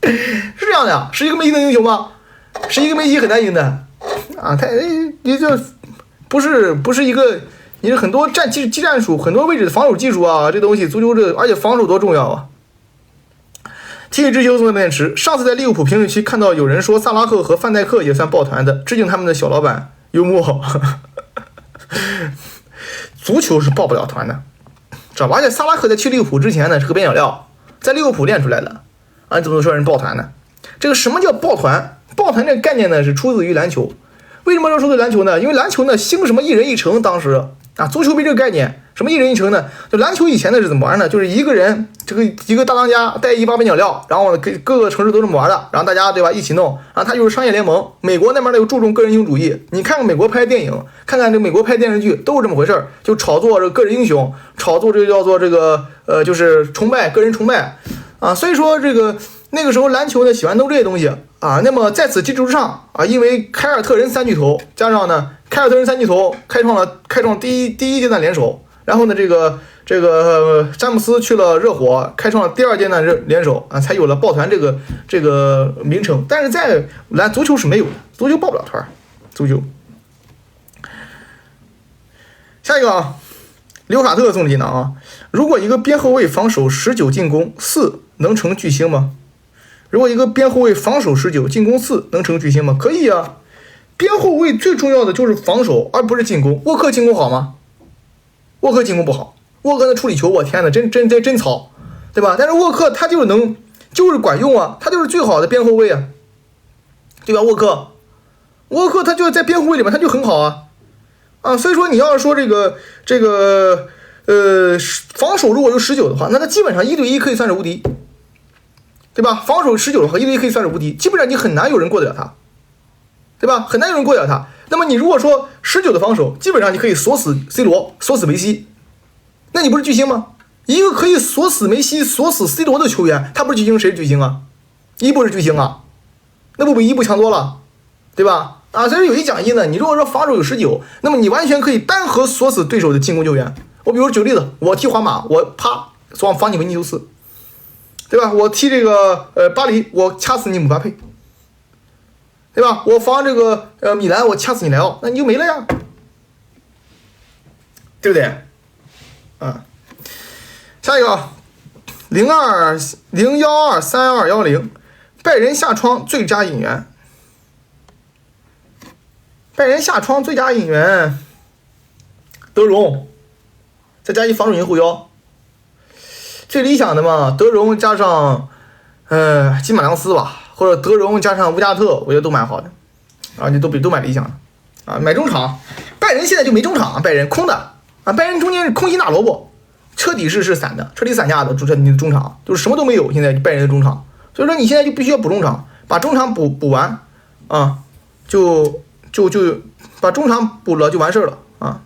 是这样的呀，是一个梅西能赢球吗？是一个梅西很难赢的啊，他你这不是一个，你是很多技战术，很多位置的防守技术啊，这东西足球而且防守多重要啊！体育之球送给面池。上次在利物浦评论区看到有人说萨拉赫和范戴克也算抱团的，致敬他们的小老板，幽默。足球是抱不了团的，知道吧？而且萨拉赫在去利物浦之前呢是个边角料，在利物浦练出来的啊，你怎么说人抱团呢？这个什么叫抱团？抱团这个概念呢是出自于篮球。为什么要说的篮球呢？因为篮球呢兴什么一人一城，当时啊，足球没这个概念。什么一人一城呢？就篮球以前呢是怎么玩呢？就是一个人，这个一个大当家带一帮边角料，然后各个城市都这么玩的，然后大家对吧一起弄啊，他就是商业联盟。美国那边呢又注重个人英雄主义，你看看美国拍电影，看看这美国拍电视剧都是这么回事，就炒作这个个人英雄，炒作这个叫做这个就是崇拜个人崇拜啊，所以说这个那个时候篮球呢喜欢弄这些东西啊。那么在此基础之上啊，因为凯尔特人三巨头加上呢凯尔特人三巨头开创第一阶段联手。然后呢，这个詹姆斯去了热火，开创了第二阶段联手啊，才有了抱团这个名称。但是在足球是没有的，足球抱不了团，足球。下一个啊，刘卡特送的技能啊，如果一个边后卫防守19进攻4，能成巨星吗？如果一个边后卫防守19进攻4，能成巨星吗？可以啊，边后卫最重要的就是防守，而不是进攻。沃克进攻好吗？沃克进攻不好，沃克的处理球，我天哪，真糙，对吧？但是沃克他就是管用啊，他就是最好的边后卫啊，对吧？沃克他就在边后卫里面他就很好啊，所以说你要是说这个防守如果有19的话，那他基本上1对1可以算是无敌，对吧？防守19的话1对1可以算是无敌，基本上你很难有人过得了他，对吧？很难有人过得了他。那么你如果说19的防守，基本上你可以锁死 C 罗，锁死梅西，那你不是巨星吗？一个可以锁死梅西、锁死 C 罗的球员，他不是巨星，谁是巨星啊？伊布是巨星啊，那不比伊布强多了，对吧？啊，所以有一讲一呢，你如果说防守有19，那么你完全可以单核锁死对手的进攻球员。我比如举个例子，我踢皇马，我啪防你维尼修斯，对吧？我踢这个巴黎，我掐死你姆巴佩。对吧？我防这个米兰，我掐死你莱奥，那你就没了呀，对不对？啊，下一个0201232210，拜仁下窗最佳引援。拜仁下窗最佳引援，德容，再加一防守型后腰。最理想的嘛，德容加上基马良斯吧。或者德容加上乌加特，我觉得都蛮好的，啊，就都蛮理想的，啊，买中场，拜仁现在就没中场，拜仁空的，啊，拜仁中间是空心大萝卜，彻底是散的，彻底散架的，你的中场就是什么都没有，现在拜仁的中场，所以说你现在就必须要补中场，把中场补完，啊，就把中场补了就完事儿了，啊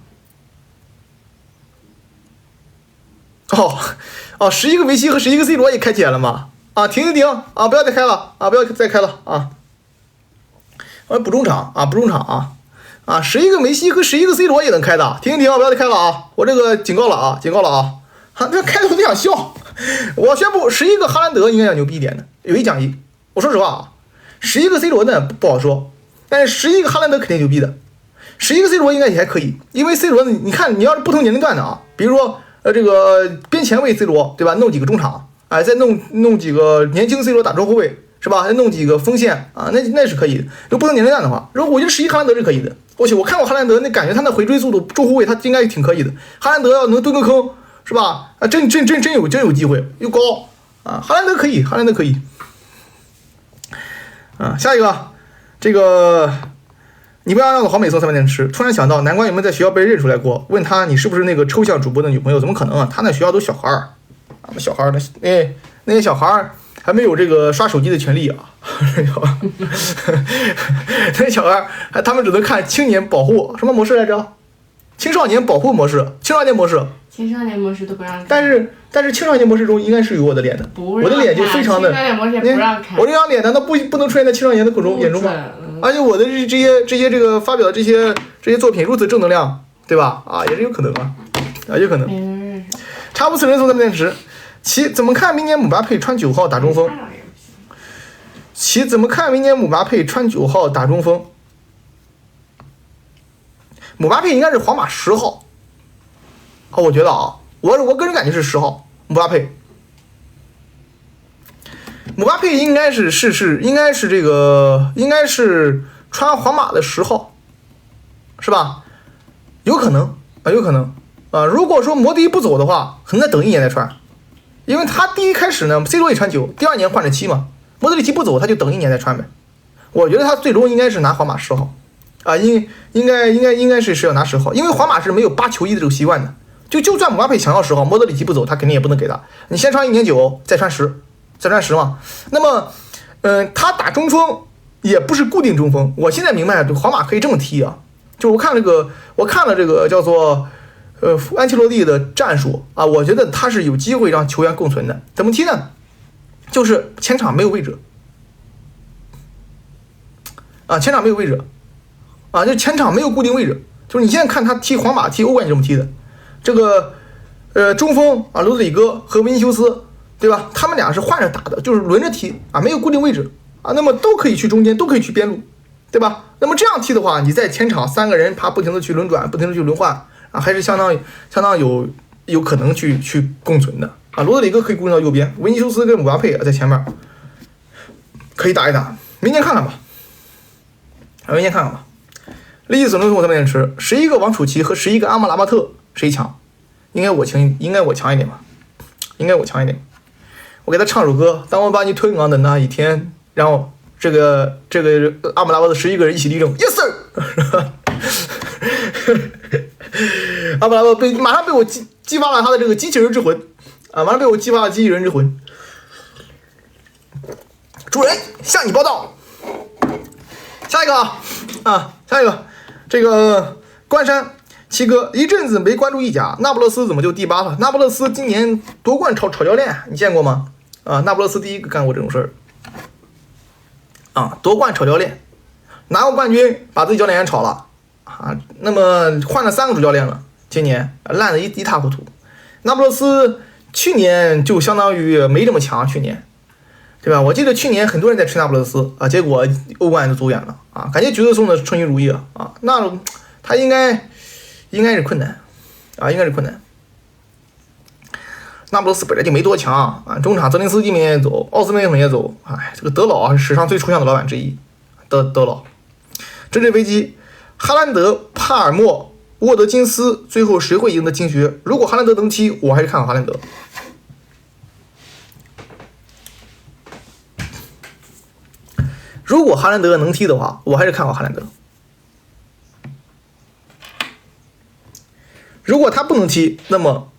，11个梅西和11个 C 罗也开起来了吗？啊，停啊！不要再开了啊！不要再开了啊！我补中场啊，补中场啊！11个梅西和11个 C 罗也能开的，停！不要再开了啊！我这个警告了啊！这开的我都想笑。我宣布11个哈兰德应该要牛逼一点的，有一讲一。我说实话啊，11个 C 罗呢不好说，但是11个哈兰德肯定牛逼的，11个 C 罗应该也还可以，因为 C 罗你看你要是不同年龄段的啊，比如说这个边前卫 C 罗对吧，弄几个中场。哎，再弄几个年轻 C 罗打中后卫是吧？再弄几个锋线啊，那是可以的。如果不能年龄段的话，如果我觉得11哈兰德是可以的。我看过哈兰德，那感觉他那回追速度，中后卫他应该挺可以的。哈兰德要能蹲个坑是吧？啊，真有机会，又高啊，哈兰德可以。啊，下一个，这个你不要让我好美送300点吃。突然想到，难怪你们在学校被认出来过。问他你是不是那个抽象主播的女朋友？怎么可能啊？他那学校都小孩儿。小孩儿那些小孩儿还没有这个刷手机的权利啊。那小孩他们只能看青年保护什么模式来着？青少年保护模式，青少年模式。青少年模式都不让看。但是青少年模式中应该是有我的脸的，我的脸就非常的。青少年模式不让看。我这张脸难道不能出现在青少年的眼中吗？而且我的这些这个发表的这些作品如此正能量，对吧？啊，也是有可能啊，有可能。查布斯人送3电池。其怎么看明年姆巴佩穿9号打中锋？其怎么看明年姆巴佩穿9号打中锋？姆巴佩应该是皇马10号。我觉得啊，我个人感觉是10号姆巴佩。姆巴佩应该是穿皇马的10号，是吧？有可能啊，有可能啊。如果说摩迪不走的话，可能再等1年再穿，因为他第一开始呢 ，C 罗也穿9，第2年换着7嘛。莫德里奇不走，他就等1年再穿呗。我觉得他最终应该是拿皇马10号，啊，应该是要拿10号，因为皇马是没有8球1的这个习惯的。就算姆巴佩想要10号，莫德里奇不走，他肯定也不能给他。你先穿1年9，再穿10嘛。那么，他打中锋也不是固定中锋。我现在明白皇马可以这么踢啊，就我看了这个叫做安切洛蒂的战术啊，我觉得他是有机会让球员共存的。怎么踢呢？就是前场没有位置啊，前场没有位置啊，就前场没有固定位置。就是你现在看他踢皇马踢欧冠是这么踢的，这个中锋啊，罗德里戈和维尼修斯，对吧？他们俩是换着打的，就是轮着踢啊，没有固定位置啊，那么都可以去中间，都可以去边路，对吧？那么这样踢的话，你在前场3个人他不停的去轮转，不停的去轮换啊，还是相当有可能去共存的啊。罗德里戈可以固定到右边，维尼修斯跟姆巴佩在前面可以打一打，明年看看吧，明年看看吧。利兹总能送我3点池，11个王楚奇和11个阿姆拉巴特谁强？应该我强一点吧，应该我强一点。我给他唱首歌，当我把你推昂的那一天，然后这个阿姆拉巴特11个人一起立正 ，Yes sir 。阿姆拉巴特马上被我激发了他的这个机器人之魂啊！马上被我激发了机器人之魂。主人向你报道。下一个下一个，这个关山七哥一阵子没关注意甲，那不勒斯怎么就第8了？那不勒斯今年夺冠炒教练，你见过吗？啊，那不勒斯第一个干过这种事儿啊，夺冠炒教练，拿过冠军，把自己教练员炒了啊。那么换了3个主教练了，今年烂得一塌糊涂。那不勒斯去年就相当于没这么强，去年，对吧？我记得去年很多人在吹那不勒斯啊，结果欧冠就走远了啊，感觉橘子送的称心如意啊，那他应该是困难啊，应该是困难。那不勒斯本来就没多强啊，中场泽林斯基明年也走，奥斯梅也走，哎，这个德老是史上最抽象的老板之一，德老。政治危机，哈兰德、帕尔默、沃德金斯，最后谁会赢得金靴？如果哈兰德能踢，我还是看好哈兰德。如果哈兰德能踢的话，我还是看好哈兰德。如果他不能踢，那么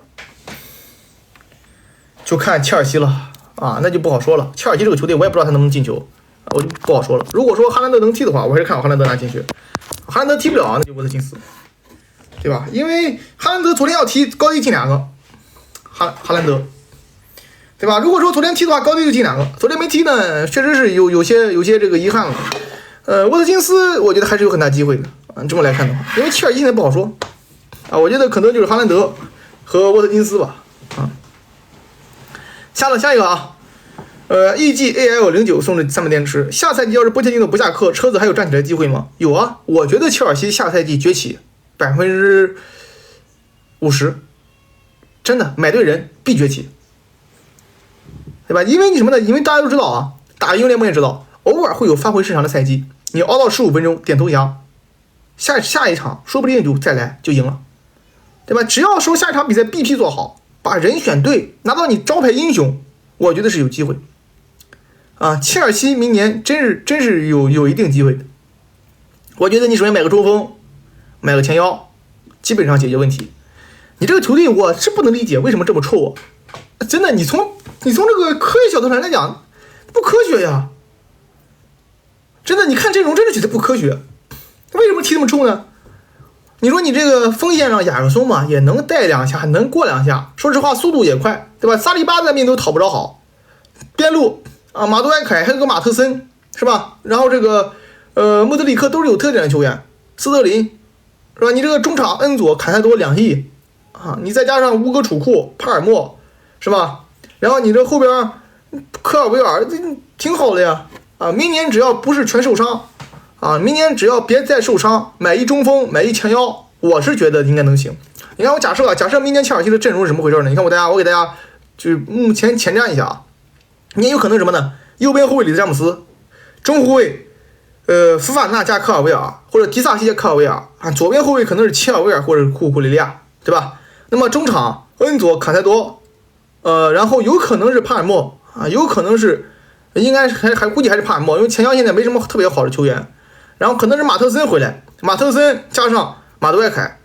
就看切尔西了啊，那就不好说了。切尔西这个球队，我也不知道他能不能进球，我就不好说了。如果说哈兰德能踢的话，我还是看好哈兰德拿进去。哈兰德踢不了，那就沃特金斯，对吧？因为哈兰德昨天要踢，高低进2个，哈兰德，对吧？如果说昨天踢的话，高低就进2个，昨天没踢呢，确实是有些这个遗憾了。沃特金斯我觉得还是有很大机会的啊，这么来看的话，因为切尔西现在不好说啊，我觉得可能就是哈兰德和沃特金斯吧啊。下一个啊，EGAL09送的300电池，下赛季要是波切蒂诺不下课，车子还有站起来机会吗？有啊，我觉得切尔西下赛季崛起50%，真的买对人必崛起，对吧？因为你什么呢？因为大家都知道啊，打英雄联盟也知道，偶尔会有发挥失常的赛季，你熬到15分钟点头降，下一场说不定就再来就赢了，对吧？只要说下一场比赛 BP 做好，把人选对，拿到你招牌英雄，我觉得是有机会啊。切尔西明年真是有一定机会的。我觉得你首先买个中锋，买个前腰，基本上解决问题。你这个球队我是不能理解为什么这么臭啊！真的，你从这个科学角度上来讲，不科学呀，真的，你看阵容真的觉得不科学。为什么踢这么冲呢？你说你这个锋线上亚克松嘛，也能带2下，能过2下，说实话速度也快，对吧？萨利巴在面都讨不着好，边路啊，马杜埃凯还有个马特森，是吧？然后这个莫德里克都是有特点的球员，斯特林，是吧？你这个中场恩佐坎塞多2亿啊，你再加上乌格楚库、帕尔默，是吧？然后你这后边科尔维尔挺好的呀，啊，明年只要不是全受伤。啊，明年只要别再受伤，买一中锋，买一前腰，我是觉得应该能行。你看我假设明年切尔西的阵容是什么回事呢？你看我给大家就是目前前瞻一下啊。你有可能什么呢？右边后卫里的詹姆斯，中后卫福法纳加科尔维尔或者迪萨西加科尔维尔啊，左边后卫可能是切尔维尔或者库库雷利亚，对吧？那么中场恩佐坎塞多，然后有可能是帕尔默啊，有可能是应该还估计还是帕尔默，因为前腰现在没什么特别好的球员。然后可能是马特森回来，马特森加上马杜埃凯，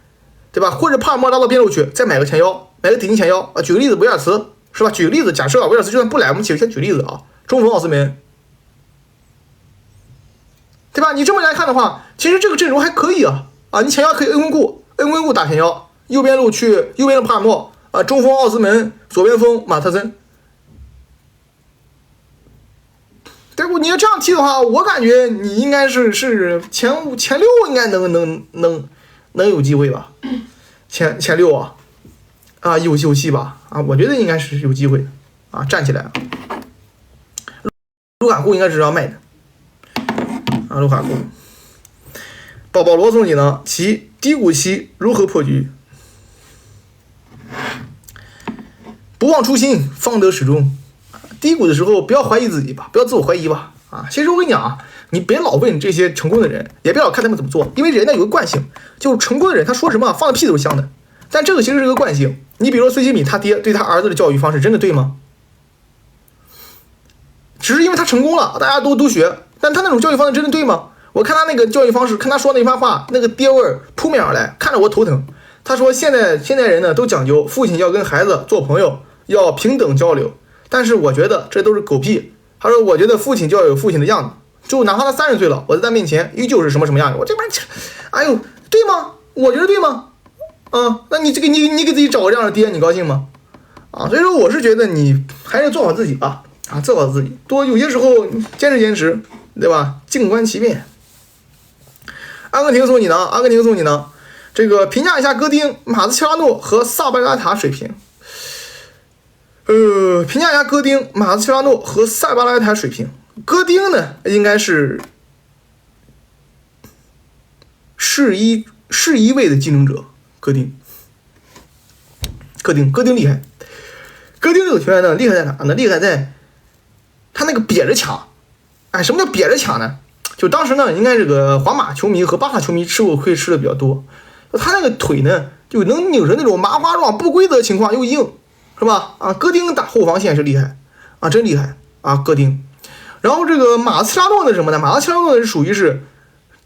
对吧？或者帕尔默拉到边路去，再买个前腰，买个顶级前腰啊。举个例子，维尔茨是吧？举个例子，假设维尔茨就算不来，我们先举例子啊。中锋奥斯梅，对吧？你这么来看的话，其实这个阵容还可以啊。你前腰可以恩温库打前腰，右边路帕尔默啊，中锋奥斯门，左边锋马特森。对不？你要这样踢的话，我感觉你应该是前6应该能有机会吧？前6啊，有戏吧？啊，我觉得应该是有机会的啊，站起来。卢卡库应该是要卖的啊，卢卡库。宝宝罗送你呢，其低谷期如何破局？不忘初心，方得始终。低谷的时候不要怀疑自己吧，不要自我怀疑吧。啊，其实我跟你讲啊，你别老问这些成功的人，也别老看他们怎么做，因为人家有个惯性，就是成功的人他说什么放的屁都是香的。但这个其实是个惯性。你比如说孙兴慜他爹对他儿子的教育方式真的对吗？只是因为他成功了，大家都学，但他那种教育方式真的对吗？我看他那个教育方式，看他说那一番话，那个爹味儿扑面而来，看着我头疼。他说现在人呢都讲究父亲要跟孩子做朋友，要平等交流。但是我觉得这都是狗屁。他说：“我觉得父亲就要有父亲的样子，就哪怕他30岁了，我在他面前依旧是什么样子。我这边，哎呦，对吗？我觉得对吗？啊，那你这个你给自己找个这样的爹，你高兴吗？啊，所以说我是觉得你还是做好自己吧，啊，做好自己，多有些时候坚持，对吧？静观其变。”阿根廷送你呢，这个评价一下戈丁、马斯切拉诺和萨巴拉塔水平。评价一下戈丁、马斯切拉诺和塞巴拉塔水平。戈丁呢，应该是世一位的竞争者。戈丁厉害。戈丁这个球员呢，厉害在哪呢？厉害在他那个瘪着抢。哎，什么叫瘪着抢呢？就当时呢，应该这个皇马球迷和巴萨球迷吃过亏吃的比较多。他那个腿呢，就能拧成那种麻花状，不规则的情况又硬。是吧？啊，戈丁打后防线是厉害啊，真厉害啊，戈丁。然后这个马斯切拉诺呢什么呢？马斯切拉诺是属于是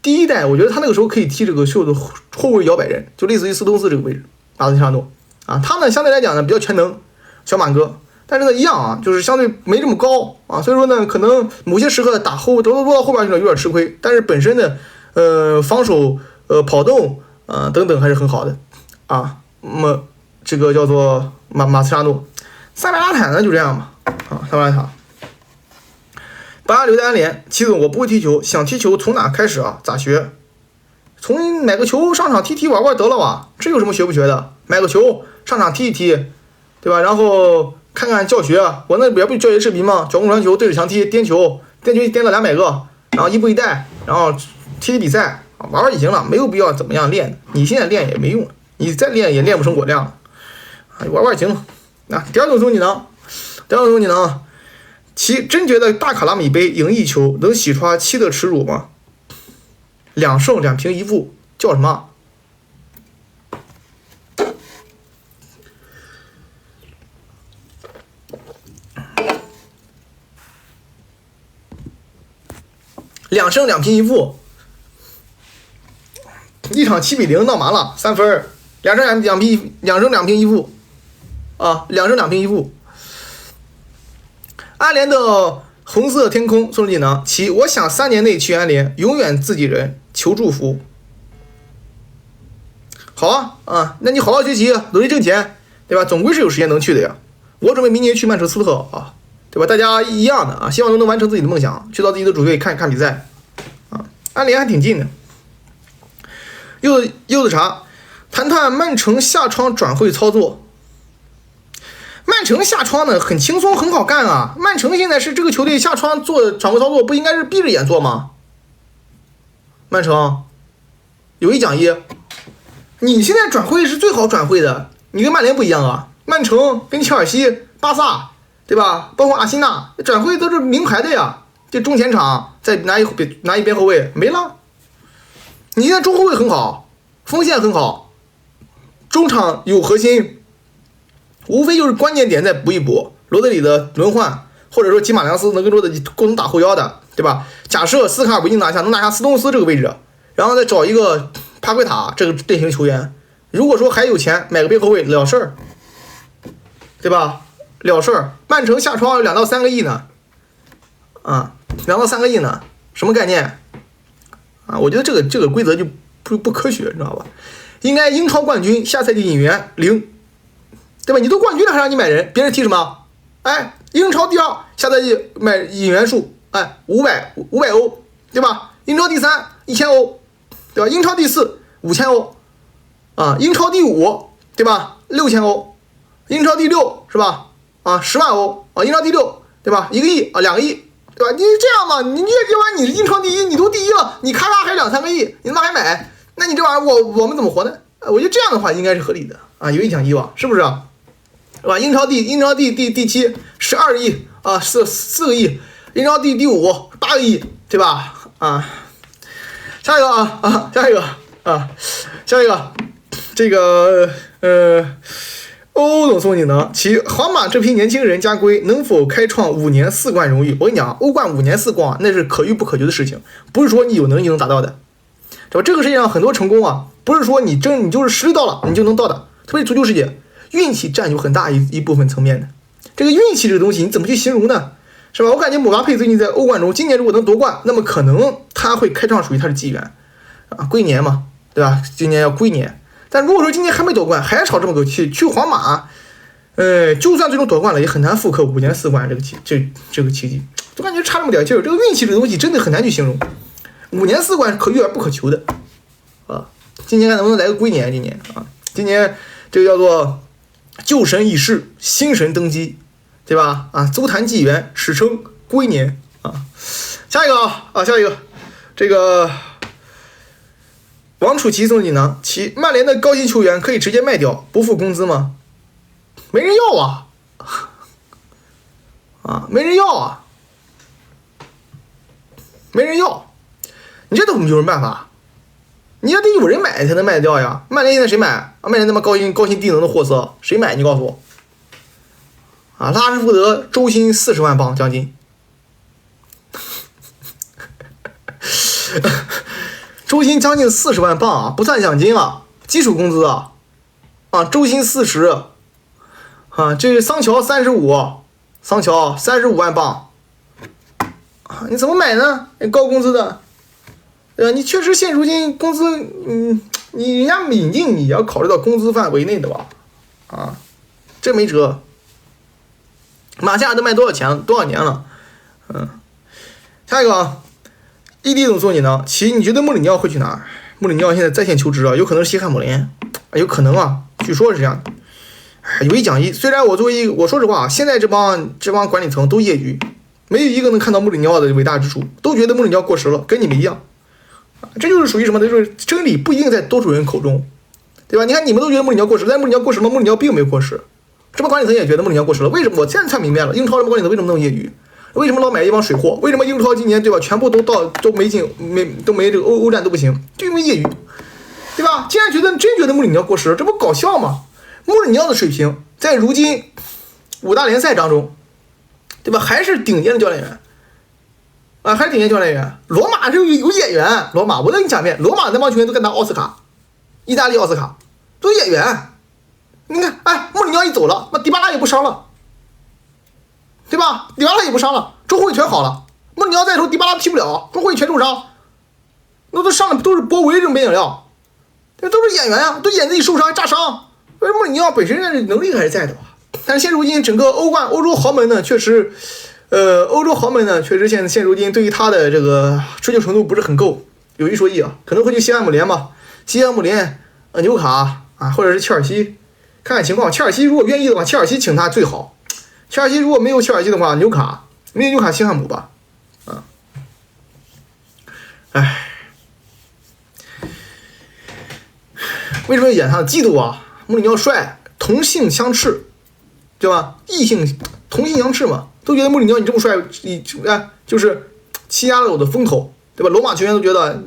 第一代，我觉得他那个时候可以踢这个秀的后卫摇摆人，就类似于斯通斯这个位置。马斯切拉诺啊，他呢相对来讲呢比较全能，小马哥，但是呢一样啊，就是相对没这么高啊，所以说呢可能某些时刻打落到后边去了有点吃亏，但是本身呢防守跑动等等还是很好的啊。那么这个叫做马斯切拉诺。塞巴拉塔呢就这样吧，啊，塞巴拉塔。巴拉留在安联，齐总，我不会踢球，想踢球从哪开始啊？咋学？从买个球上场踢玩得了吧？这有什么学不学的？买个球上场踢，对吧？然后看看教学，我那边不教学视频吗？脚弓传球，对着墙踢，颠球颠了200个，然后一步一带，然后踢比赛玩就行了，没有必要怎么样练。你现在练也没用，你再练也练不成果量了，玩就行了。啊，第二种送你呢，其真觉得大卡拉米杯赢1球能洗刷7的耻辱吗？2胜2平1负，叫什么？2胜2平1负，一场7比0闹麻了，3分，2胜2平1负。啊，2胜2平1负。安联的红色天空送出技能，其我想3年内去安联，永远自己人，求祝福。好啊，那你好好学习，努力挣钱，对吧？总归是有时间能去的呀。我准备明年去曼彻斯特啊，对吧？大家一样的啊，希望都能完成自己的梦想，去到自己的主队看看比赛啊。安联还挺近的。柚子茶，谈谈曼城下窗转会操作。曼城下窗呢很轻松很好干啊，曼城现在是这个球队下窗做转会操作不应该是闭着眼做吗？曼城有一讲一，你现在转会是最好转会的，你跟曼联不一样啊，曼城跟切尔西、巴萨，对吧？包括阿森纳转会都是名牌的呀，这中前场再拿一边后卫没了。你现在中后卫很好，锋线很好，中场有核心。无非就是关键点再补一补，罗德里的轮换，或者说吉马良斯能跟罗德里共同打后腰的，对吧？假设斯卡尔不一定拿下，能拿下斯通斯这个位置，然后再找一个帕奎塔这个类型球员，如果说还有钱买个边后卫了事儿，对吧？了事儿。曼城下窗有2到3个亿呢，啊，2到3个亿呢，什么概念？啊，我觉得这个规则就不科学，知道吧？应该英超冠军下赛季引援0。对吧？你都冠军了还让你买人，别人踢什么？哎，英超第2，下赛季买引援数，哎，500欧，对吧？英超第3 1000欧，对吧？英超第4 5000欧，啊，英超第5，对吧？6000欧，英超第6是吧？啊，10万欧，啊，英超第6，对吧？1个亿啊，2个亿，对吧？你这样嘛，你要不然你英超第1，你都第1了，你咔嚓还2、3个亿，你他妈还买？那你这玩意儿我们怎么活呢？我觉得这样的话应该是合理的啊，有一讲一吧，是不是啊？是吧？英超第7 12亿啊，4个亿，英超第5 8个亿，对吧？啊，下一个这个欧总送技能，其皇马这批年轻人加归能否开创5年4冠荣誉？我跟你讲，欧冠5年4冠那是可遇不可求的事情，不是说你有能力就能达到的，对吧？这个世界上很多成功啊，不是说你就是实力到了你就能到的，特别足球世界。运气占有很大一部分层面的，这个运气这个东西你怎么去形容呢？是吧？我感觉姆巴佩最近在欧冠中，今年如果能夺冠，那么可能他会开创属于他的纪元啊，归年嘛，对吧？今年要归年，但如果说今年还没夺冠，还吵这么口气，去皇马，就算最终夺冠了，也很难复刻5年4冠这个奇迹，就感觉差那么点劲儿。这个运气这个东西真的很难去形容，5年4冠可遇而不可求的啊。今年看能不能来个归年？今年这个叫做旧神已逝，新神登基，对吧？啊，足坛纪元，史称龟年啊。下一个，这个王楚奇送技能，其曼联的高薪球员可以直接卖掉，不付工资吗？没人要啊，没人要，你这都有什么办法？你要得有人买才能卖得掉呀！曼联现在谁买啊？曼联那么高薪低能的货色，谁买？你告诉我。啊，拉什福德周薪40万镑将近，周薪将近40万镑啊，不算奖金啊，基础工资啊，周薪40，啊，这桑乔35万镑，啊，你怎么买呢？高工资的。你确实现如今工资，你人家引进你要考虑到工资范围内的吧，啊，这没辙。马夏都卖多少钱了？多少年了？下一个啊，ED 总送你呢？你觉得穆里尼奥会去哪儿？穆里尼奥现在在线求职啊，有可能是西汉姆联，有可能啊，据说是这样的。有一讲一，虽然我说实话，现在这帮管理层都业余，没有一个能看到穆里尼奥的伟大之处，都觉得穆里尼奥过时了，跟你们一样。这就是属于什么呢？就是真理不一定在多数人口中，对吧？你看你们都觉得穆里尼奥过时，但穆里尼奥过时吗？穆里尼奥并没有过时，这帮管理层也觉得穆里尼奥过时了。为什么？我现在才明白了，英超这帮管理层为什么那么业余？为什么老买一帮水货？为什么英超今年对吧，全部都没这个欧战都不行？就因为业余，对吧？既然真觉得穆里尼奥过时了，这不搞笑吗？穆里尼奥的水平在如今5大联赛当中，对吧？还是顶尖的教练员。还是顶尖教练员，罗马就有演员，罗马我再给你讲一遍，罗马那帮球员都敢拿奥斯卡，意大利奥斯卡都演员。你看，穆里尼奥一走了，那迪巴拉也不伤了，对吧？迪巴拉也不伤了，中后卫全好了。穆里尼奥在的时候，迪巴拉踢不了，中后卫全受伤，那都上的都是博维这种边角料，这都是演员啊，都演自己受伤炸伤。穆里尼奥本身的能力还是在的吧？但是现如今整个欧洲豪门呢，确实，现如今对于他的这个追求程度不是很够。有一说一啊，可能会去西汉姆联吧，西汉姆联、纽卡啊，或者是切尔西，看看情况。切尔西如果愿意的话，切尔西请他最好。切尔西如果没有切尔西的话，纽卡没有纽卡西汉姆吧，啊，唉，为什么要演他？嫉妒啊！穆里尼奥帅，同性相斥，对吧？异性同性相斥嘛，都觉得穆里尼奥你这么帅，就是欺压了我的风头。对吧？罗马球员都觉得，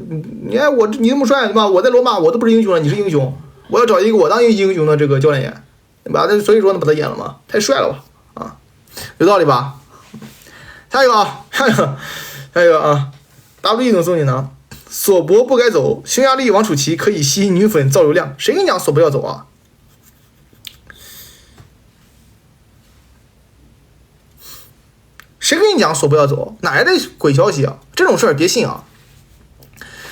你看你这么帅，对吧？我在罗马我都不是英雄了，你是英雄，我要找一个我当英雄的这个教练员，对吧？所以说呢，把他演了嘛，太帅了吧？啊，有道理吧？下一个啊，WE 总送你呢，索博不该走，匈牙利王储奇可以吸引女粉造流量，谁跟你讲索博要走啊？谁跟你讲索博要走？哪来的鬼消息啊？这种事儿别信啊！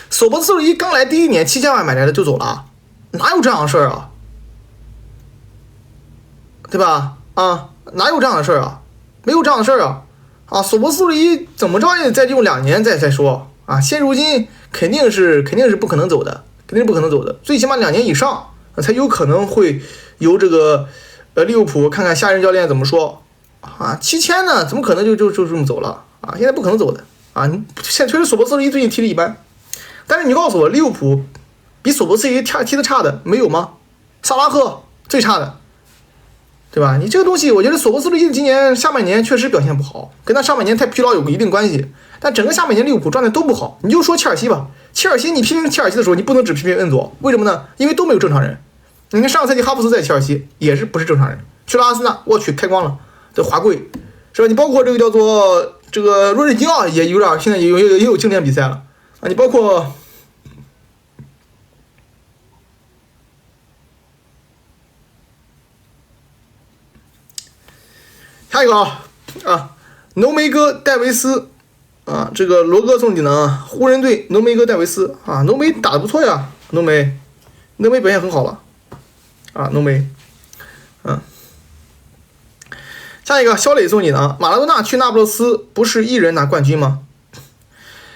索博41刚来第一年7000万买来的就走了，哪有这样的事儿啊？对吧？啊，哪有这样的事儿啊？没有这样的事儿啊！啊，索博41怎么着也再用2年再说啊！现如今肯定是不可能走的，最起码2年以上才有可能会由这个利物浦看看下任教练怎么说。啊，7000呢？怎么可能就这么走了啊？现在不可能走的啊！现在确实索博41最近踢的一般，但是你告诉我，利物浦比索博41踢的差的没有吗？萨拉赫最差的，对吧？你这个东西，我觉得索博41今年下半年确实表现不好，跟他上半年太疲劳有一定关系。但整个下半年利物浦状态都不好，你就说切尔西吧，切尔西你批评切尔西的时候，你不能只批评恩佐，为什么呢？因为都没有正常人。你看上个赛季哈弗斯在切尔西也是不是正常人，去了阿森纳，我去开光了。的华贵是吧？你包括这个叫做这个罗日基奥也有点，现在也有经典比赛了啊！你包括下一个啊，浓眉哥戴维斯啊，这个罗哥送技能，湖人队浓眉哥戴维斯啊，浓眉打得不错呀，浓眉表现很好了啊，浓眉，下一个肖磊送你的，马拉多纳去那不勒斯不是一人拿冠军吗？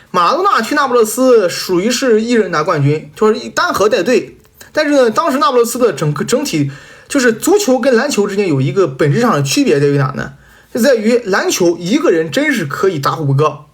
马拉多纳去那不勒斯属于是一人拿冠军，就是单核带队。但是呢，当时那不勒斯的整体就是足球跟篮球之间有一个本质上的区别在于哪呢？就在于篮球一个人真是可以打5个，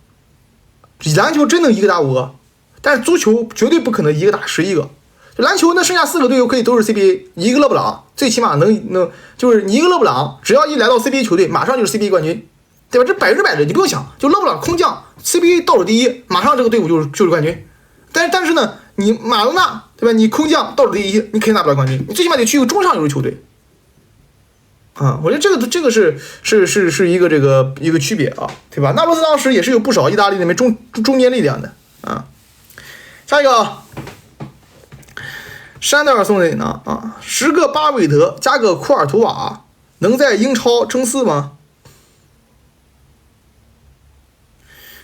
篮球真能一个打5个，但是足球绝对不可能一个打11个。篮球那剩下4个队友可以都是 CBA， 一个勒布朗最起码能就是你一个勒布朗，只要一来到 CBA 球队，马上就是 CBA 冠军，对吧？这100%的，你不用想，就勒布朗空降 CBA 倒数第一，马上这个队伍就是冠军。但是呢，你马拉多纳对吧？你空降倒数第一，你肯定拿不了冠军，你最起码得去一个中上游的球队。啊，我觉得这个是一个区别啊，对吧？那不勒斯当时也是有不少意大利那边中坚力量的啊。下一个。山德尔送给你呢啊，10个巴韦德加个库尔图瓦，能在英超争4吗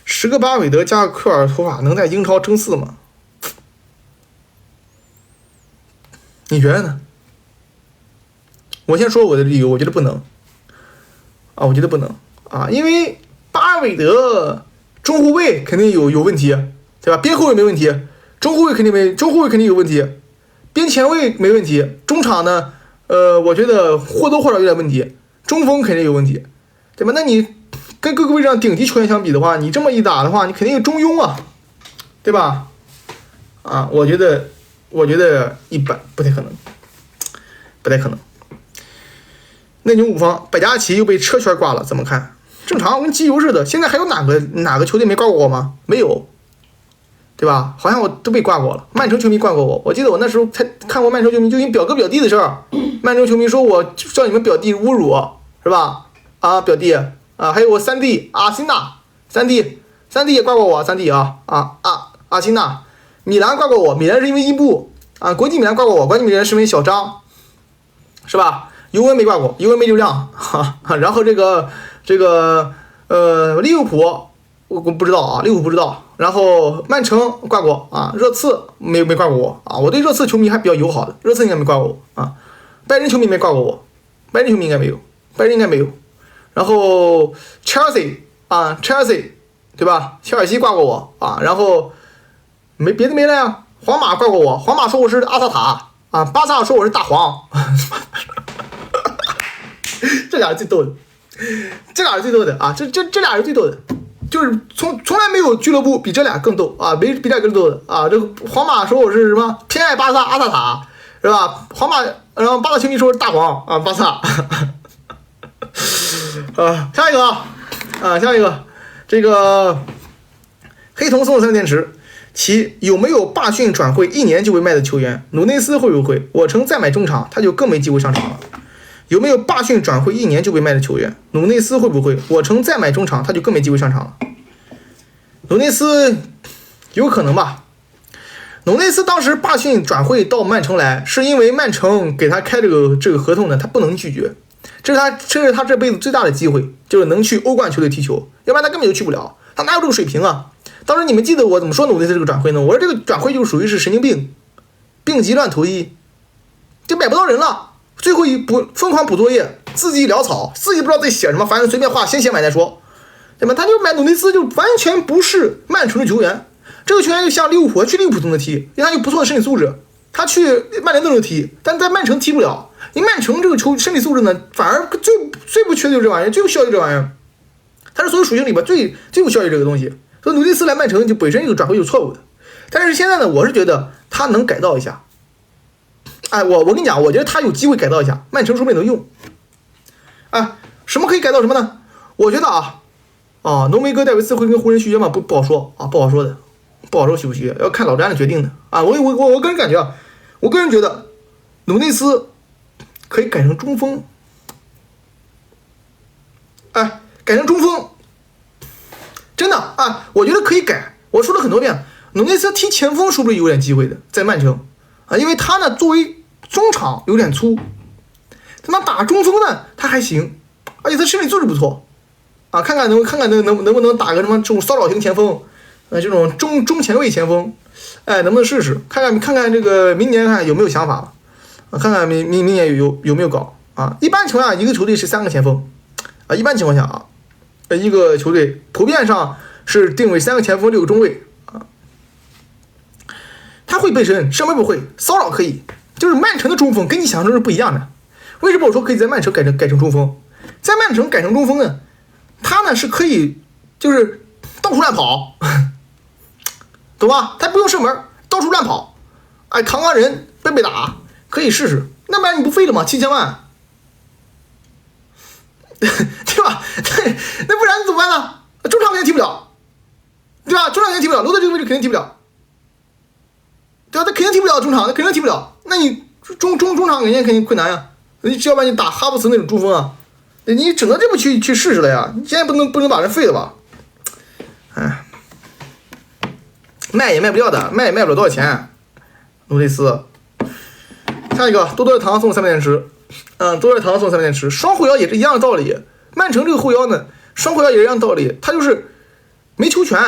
？10个巴韦德加个库尔图瓦能在英超争4吗？你觉得呢？我先说我的理由，我觉得不能啊，因为巴韦德中后卫肯定有问题，对吧？边后卫没问题，中后卫肯定有问题。边前卫没问题，中场呢，我觉得或多或少有点问题，中锋肯定有问题，对吧？那你跟各个位置上顶级球员相比的话，你这么一打的话，你肯定有中庸啊，对吧？啊，我觉得一般，不太可能。内牛5方，百家齐又被车圈挂了，怎么看？正常，跟机油似的。现在还有哪个球队没挂过我吗？没有。对吧？好像我都被挂过了，曼城球迷挂过我。我记得我那时候才看过曼城球迷就因表哥表弟的事儿，曼城球迷说我叫你们表弟侮辱，是吧？啊，表弟啊，还有我3弟阿辛纳，3弟也挂过我，3弟阿辛纳，米兰挂过我，米兰是因为伊布啊，国际米兰挂过我，国际米兰是因为小张，是吧？尤文没挂过，尤文没流量哈，然后这个这个利物浦我不知道啊，利物浦不知道。然后曼城挂过啊，热刺没挂过我啊，我对热刺球迷还比较友好的，热刺应该没挂过我啊。拜仁球迷没挂过我，拜仁球迷应该没有，拜仁应该没有。然后 Chelsea 啊 ，Chelsea 对吧？切尔西挂过我啊，然后别的没了呀。皇马挂过我，皇马说我是阿萨塔啊，巴萨说我是大黄，这俩人最逗的，这俩人最逗的啊，这俩人最逗的。就是从来没有俱乐部比这俩更逗啊，比这俩更逗的啊！这个皇马说我是什么偏爱巴萨阿萨塔是吧？皇马然后巴萨球迷说是大黄啊巴萨下一个下一个这个黑瞳送3个电池，其有没有罢训转会1年就被卖的球员？努内斯会不会？我曾再买中场，他就更没机会上场了。有没有罢训转会1年就被卖的球员？努内斯会不会？我曾再买中场，他就更没机会上场了。努内斯有可能吧。努内斯当时罢训转会到曼城来，是因为曼城给他开这个合同呢，他不能拒绝。这是他这辈子最大的机会，就是能去欧冠球队踢球，要不然他根本就去不了，他哪有这个水平啊？当时你们记得我怎么说努内斯这个转会呢？我说这个转会就属于是神经病，病急乱投医，就买不到人了。最后疯狂补作业，自己潦草，自己不知道在写什么，反正随便画，先写买再说，对吧？他就买努内斯，就完全不是曼城的球员。这个球员就像利物浦，去利物浦都能踢，因为他有不错的身体素质。他去曼联都能踢，但在曼城踢不了。因为曼城这个身体素质呢，反而最不缺的就是这玩意儿，最有效率这玩意儿。他是所有属性里边最有效率这个东西。所以努内斯来曼城就本身这个转会就是错误的。但是现在呢，我是觉得他能改造一下。哎，我跟你讲，我觉得他有机会改造一下，曼城说不定能用。哎，什么可以改造什么呢？我觉得浓眉哥戴维斯会跟湖人续约吗？不好说啊，不好说的，不好说续不续约，要看老詹的决定的啊。我个人感觉我个人觉得努内斯可以改成中锋。哎，改成中锋，真的啊，我觉得可以改。我说了很多遍，努内斯踢前锋说不定有点机会的，在曼城。啊，因为他呢作为中场有点粗，他打中锋呢他还行，而且他身体素质不错，啊，看看能不能打个什么这种骚扰型前锋，这种中前卫前锋，哎，能不能试试？看看这个明年看有没有想法，看看明年有没有搞啊？一般情况下，一个球队是3个前锋，啊，一般情况下啊，一个球队普遍上是定位3个前锋6个中卫。他会背身，什么不会？骚扰可以，就是曼城的中锋跟你想象中是不一样的。为什么我说可以在曼城改成中锋？在曼城改成中锋呢，他呢是可以就是到处乱跑，懂吧？他不用射门，到处乱跑，哎，扛人被打，可以试试。那不然你不废了吗？7000万，对吧？那不然你怎么办呢？中场肯定踢不了，对吧？中场肯定踢不了，罗德这个位置肯定踢不了。对吧？他肯定踢不了中场，他肯定踢不了。那你中场肯定困难呀。你只要把你打哈弗茨那种中锋啊，你只能这么去试试了呀。你现在不能把人废了吧？哎，卖也卖不掉的，卖也卖不了多少钱。努内斯，下一个多多的糖送300电池，多多的糖送300电池。双后腰也是一样的道理。曼城这个后腰呢，双后腰也是一样的道理，他就是没球权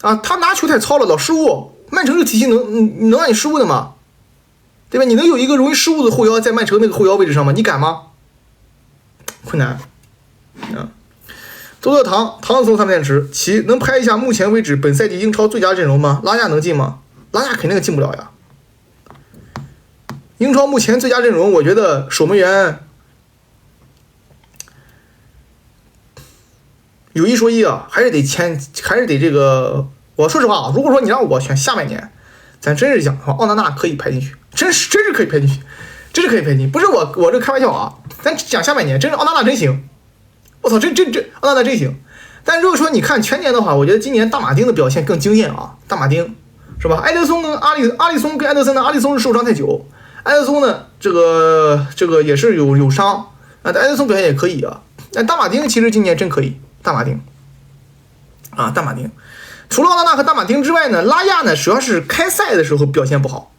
啊，他拿球太糙了，老失误。曼城这个体系能让你失误的吗？对吧？你能有一个容易失误的后腰在曼城那个后腰位置上吗？你敢吗？困难啊！多多糖送300电池，其能拍一下目前为止本赛季英超最佳阵容吗？拉亚能进吗？拉亚肯定进不了呀。英超目前最佳阵容，我觉得守门员有一说一啊，还是得这个。我说实话啊，如果说你让我选下半年，咱真是讲的话，奥纳纳可以排进去，真是可以排进去，真是可以排进去。不是我这开玩笑啊，咱讲下半年，真是奥纳纳真行，我操，这奥纳纳真行。但如果说你看全年的话，我觉得今年大马丁的表现更惊艳啊，大马丁是吧？埃德松跟阿里松跟埃德森呢，阿里松是受伤太久，埃德松呢这个也是有伤啊，但埃德松表现也可以啊。但大马丁其实今年真可以，大马丁。除了奥纳纳和大马丁之外呢，拉亚呢主要是开赛的时候表现不好，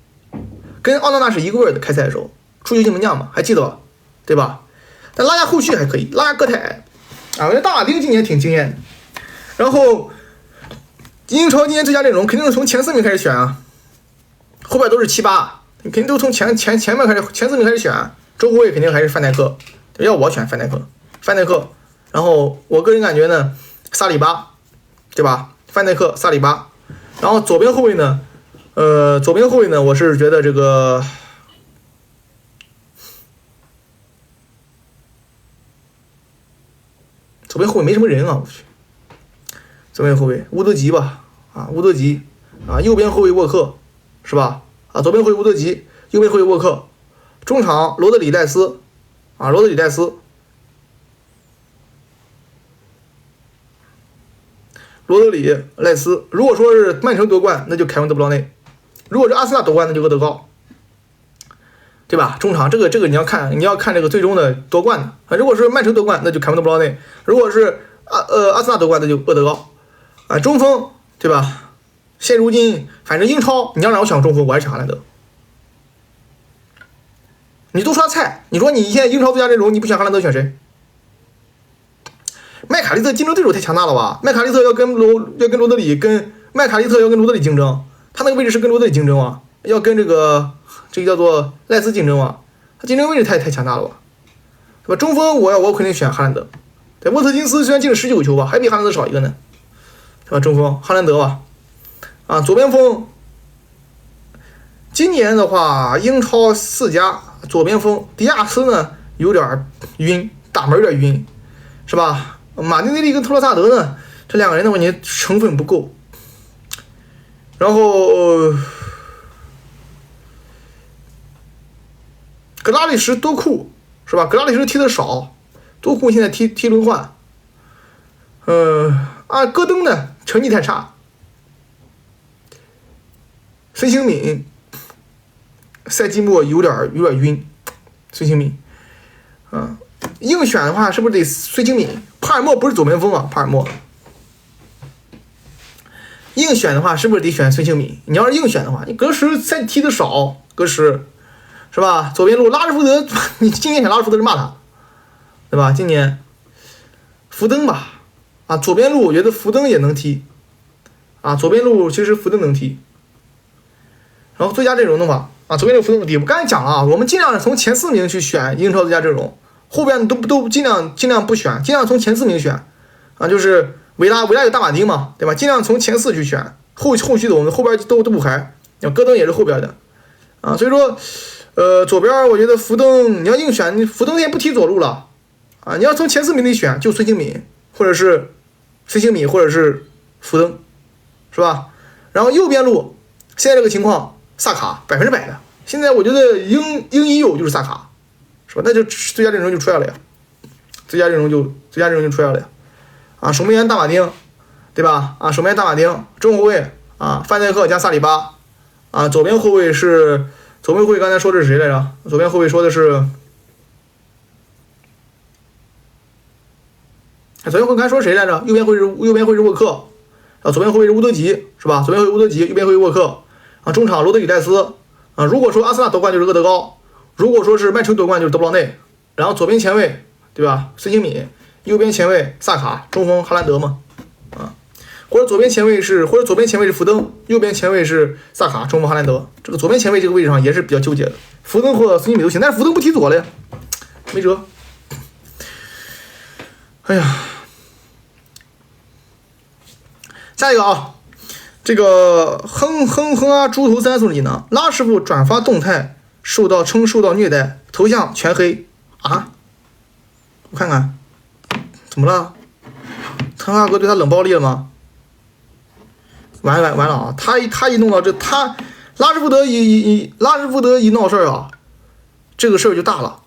跟奥纳纳是一个味儿的。开赛的时候出球进门将嘛，还记得吧？对吧？但拉亚后续还可以，拉亚个太矮啊，我觉得大马丁今年挺惊艳的。然后英超今年最佳阵容肯定是从前4名开始选啊，后边都是7、8，肯定都从前面开始，前4名开始选。中后卫肯定还是范戴克，要我选范戴克。然后我个人感觉呢，萨里巴，对吧？范戴克、萨里巴。然后左边后卫呢，我是觉得这个。左边后卫没什么人啊，我去。左边后卫乌德吉吧，乌德吉啊，右边后卫沃克，是吧？啊，左边后卫乌德吉，右边后卫沃克，中场罗德里戴斯，罗德里戴斯，如果说是曼城夺冠，那就凯文德布劳内；如果是阿森纳夺冠，那就厄德高。对吧？中场这个你要看这个最终的夺冠的啊。如果是曼城夺冠，那就凯文德布劳内；如果是阿森纳夺冠，那就厄德高啊。中锋对吧？现如今反正英超你要让我选中锋，我还是选哈兰德。你都刷菜，你说你现在英超最佳阵容你不选哈兰德选谁？麦卡利特竞争对手太强大了吧？麦卡利特要跟罗德里竞争，他那个位置是跟罗德里竞争啊，要跟这个叫做赖斯竞争啊，他竞争位置太强大了吧？是吧？中锋我肯定选哈兰德，对，沃特金斯虽然进了19个球吧，还比哈兰德少一个呢，是吧？中锋哈兰德吧，啊，左边锋，今年的话英超4家左边锋，迪亚斯呢有点晕，打门有点晕，是吧？马丁内利跟特罗萨德呢，这2个人的话你成分不够，然后。格拉利什多库是吧？格拉利什踢的少，多库现在踢轮换。戈登呢成绩太差。孙兴敏赛季末有点晕，孙兴敏，硬选的话是不是得孙兴敏？帕尔默不是左边锋啊，帕尔默。硬选的话是不是得选孙兴敏？你要是硬选的话，你格什赛季踢的少，格什。是吧？左边路拉什福德，你今年选拉什福德是骂他，对吧？今年福登吧，左边路我觉得福登也能踢，左边路其实福登能踢。然后最佳阵容的话，左边路福登能踢。我刚才讲了啊，我们尽量从前4名去选英超最佳阵容，后边都尽量不选，尽量从前4名选，就是维拉有大马丁嘛，对吧？尽量从前4去选，后续的我们后边都不排，戈登也是后边的，所以说。左边我觉得福登你要硬选，福登也不踢左路了，你要从前4名里选，就孙兴敏或者是福登，是吧？然后右边路现在这个情况，萨卡100%的，现在我觉得英一有就是萨卡，是吧？那就最佳阵容就出来了呀，最佳阵容就出来了呀，守门员大马丁，对吧？守门员大马丁，中后卫范戴克加萨里巴，左边后卫是。左边后卫刚才说的是谁来着？左边后卫说的是，左边后卫刚才说谁来着？右边后卫是沃克，左边后卫是乌德吉，是吧？左边后卫乌德吉，右边后卫沃克，中场罗德里戴斯，如果说阿森纳夺冠就是厄德高，如果说是曼城夺冠就是德布劳内，然后左边前卫，对吧？孙兴敏，右边前卫萨卡，中锋哈兰德嘛，或者左边前卫是福登，右边前卫是萨卡，中锋哈兰德。这个左边前卫这个位置上也是比较纠结的，福登或者孙兴敏都行，但是福登不踢左了呀，没辙。哎呀，下一个这个哼猪头3送你呢，拉师傅转发动态受到虐待，头像全黑啊！我看看，怎么了？滕哈格对他冷暴力了吗？完了啊！他一弄到这，拉什福德一闹事儿这个事儿就大了，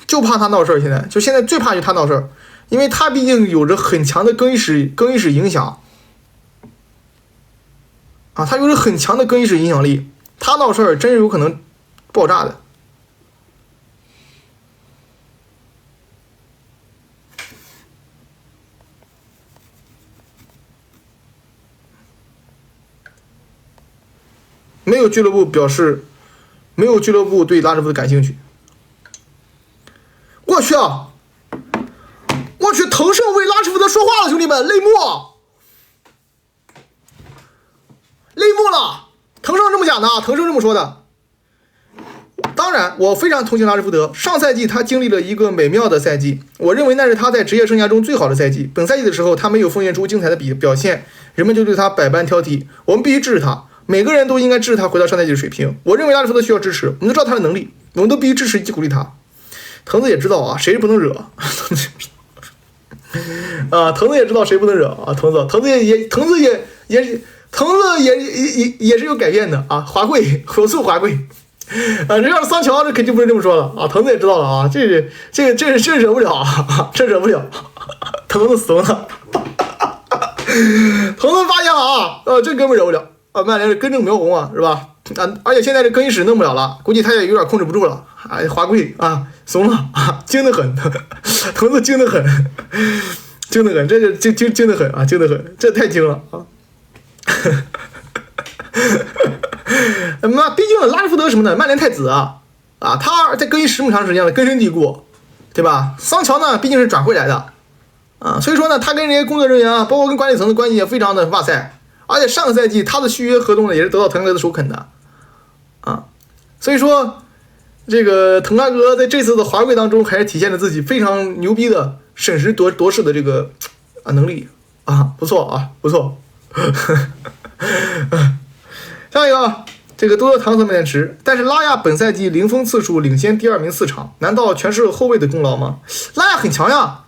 就怕他闹事儿。现在最怕就他闹事儿，因为他毕竟有着很强的更衣室影响他有着很强的更衣室影响力，他闹事儿真是有可能爆炸的。没有俱乐部对拉什福德感兴趣。我去，滕胜为拉什福德说话了，兄弟们，泪目了。滕胜这么讲的，滕胜这么说的。当然，我非常同情拉什福德。上赛季他经历了一个美妙的赛季，我认为那是他在职业生涯中最好的赛季。本赛季的时候，他没有奉献出精彩的表现，人们就对他百般挑剔。我们必须支持他，每个人都应该支持他回到上赛季的水平。我认为拉什福德需要支持，我们都知道他的能力，我们都必须支持以及鼓励他。腾子也知道啊，谁不能惹。腾子也知道谁不能惹啊，腾子也是有改变的啊，华贵火速华贵。人要是桑乔，这肯定不是这么说了啊！腾子也知道了啊，这惹不了啊，这惹不了，腾子怂了，腾子发现了啊，这根本惹不了啊！曼联是根正苗红啊，是吧？啊，而且现在这更衣室弄不了了，估计他也有点控制不住了啊！华贵啊，怂了啊，精得很，腾子精得很，精得很，这就精得很啊，精得很，这太精了啊！那毕竟拉什福德什么的，曼联太子啊，他在更衣室这么长时间了，根深蒂固，对吧？桑乔呢，毕竟是转会来的啊，所以说呢，他跟这些工作人员啊，包括跟管理层的关系也非常的哇塞，而且上个赛季他的续约合同呢，也是得到滕哈格的首肯的啊，所以说这个滕哈格在这次的华贵当中，还是体现了自己非常牛逼的审时度势的这个能力啊，不错啊，不错。下一个，这个多特唐斯曼联池，但是拉亚本赛季零封次数领先第2名4场，难道全是后卫的功劳吗？拉亚很强呀，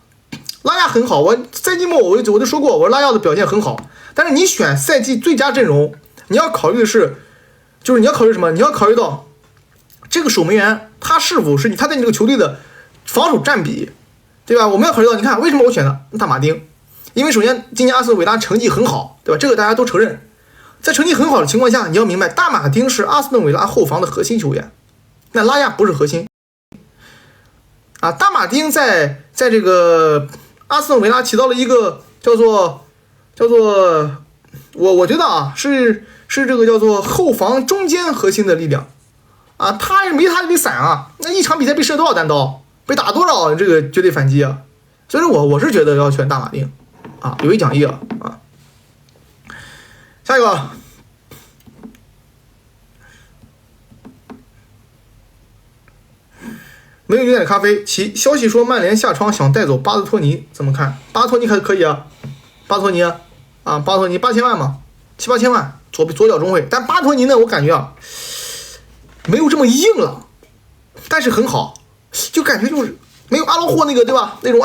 拉亚很好，我赛季末我就说过，我说拉亚的表现很好，但是你选赛季最佳阵容，你要考虑的是，就是你要考虑什么？你要考虑到这个守门员他是否是他在你这个球队的防守占比，对吧？我们要考虑到，你看为什么我选的大马丁？因为首先今年阿斯顿维拉成绩很好，对吧？这个大家都承认。在成绩很好的情况下，你要明白，大马丁是阿斯顿维拉后防的核心球员，那拉亚不是核心啊。大马丁在这个阿斯顿维拉起到了一个叫做我觉得啊是这个叫做后防中间核心的力量啊，他没他就得散啊，那一场比赛被射多少单刀，被打多少这个绝对反击啊，所以说我是觉得要选大马丁啊，有一讲义啊。下一个，没有牛奶咖啡。其消息说曼联下窗想带走巴斯托尼，怎么看？巴斯托尼可以啊，巴斯托尼8000万嘛，7、8千万，左脚中卫。但巴斯托尼呢，我感觉啊，没有这么硬了，但是很好，就感觉就是没有阿劳霍那个对吧？那种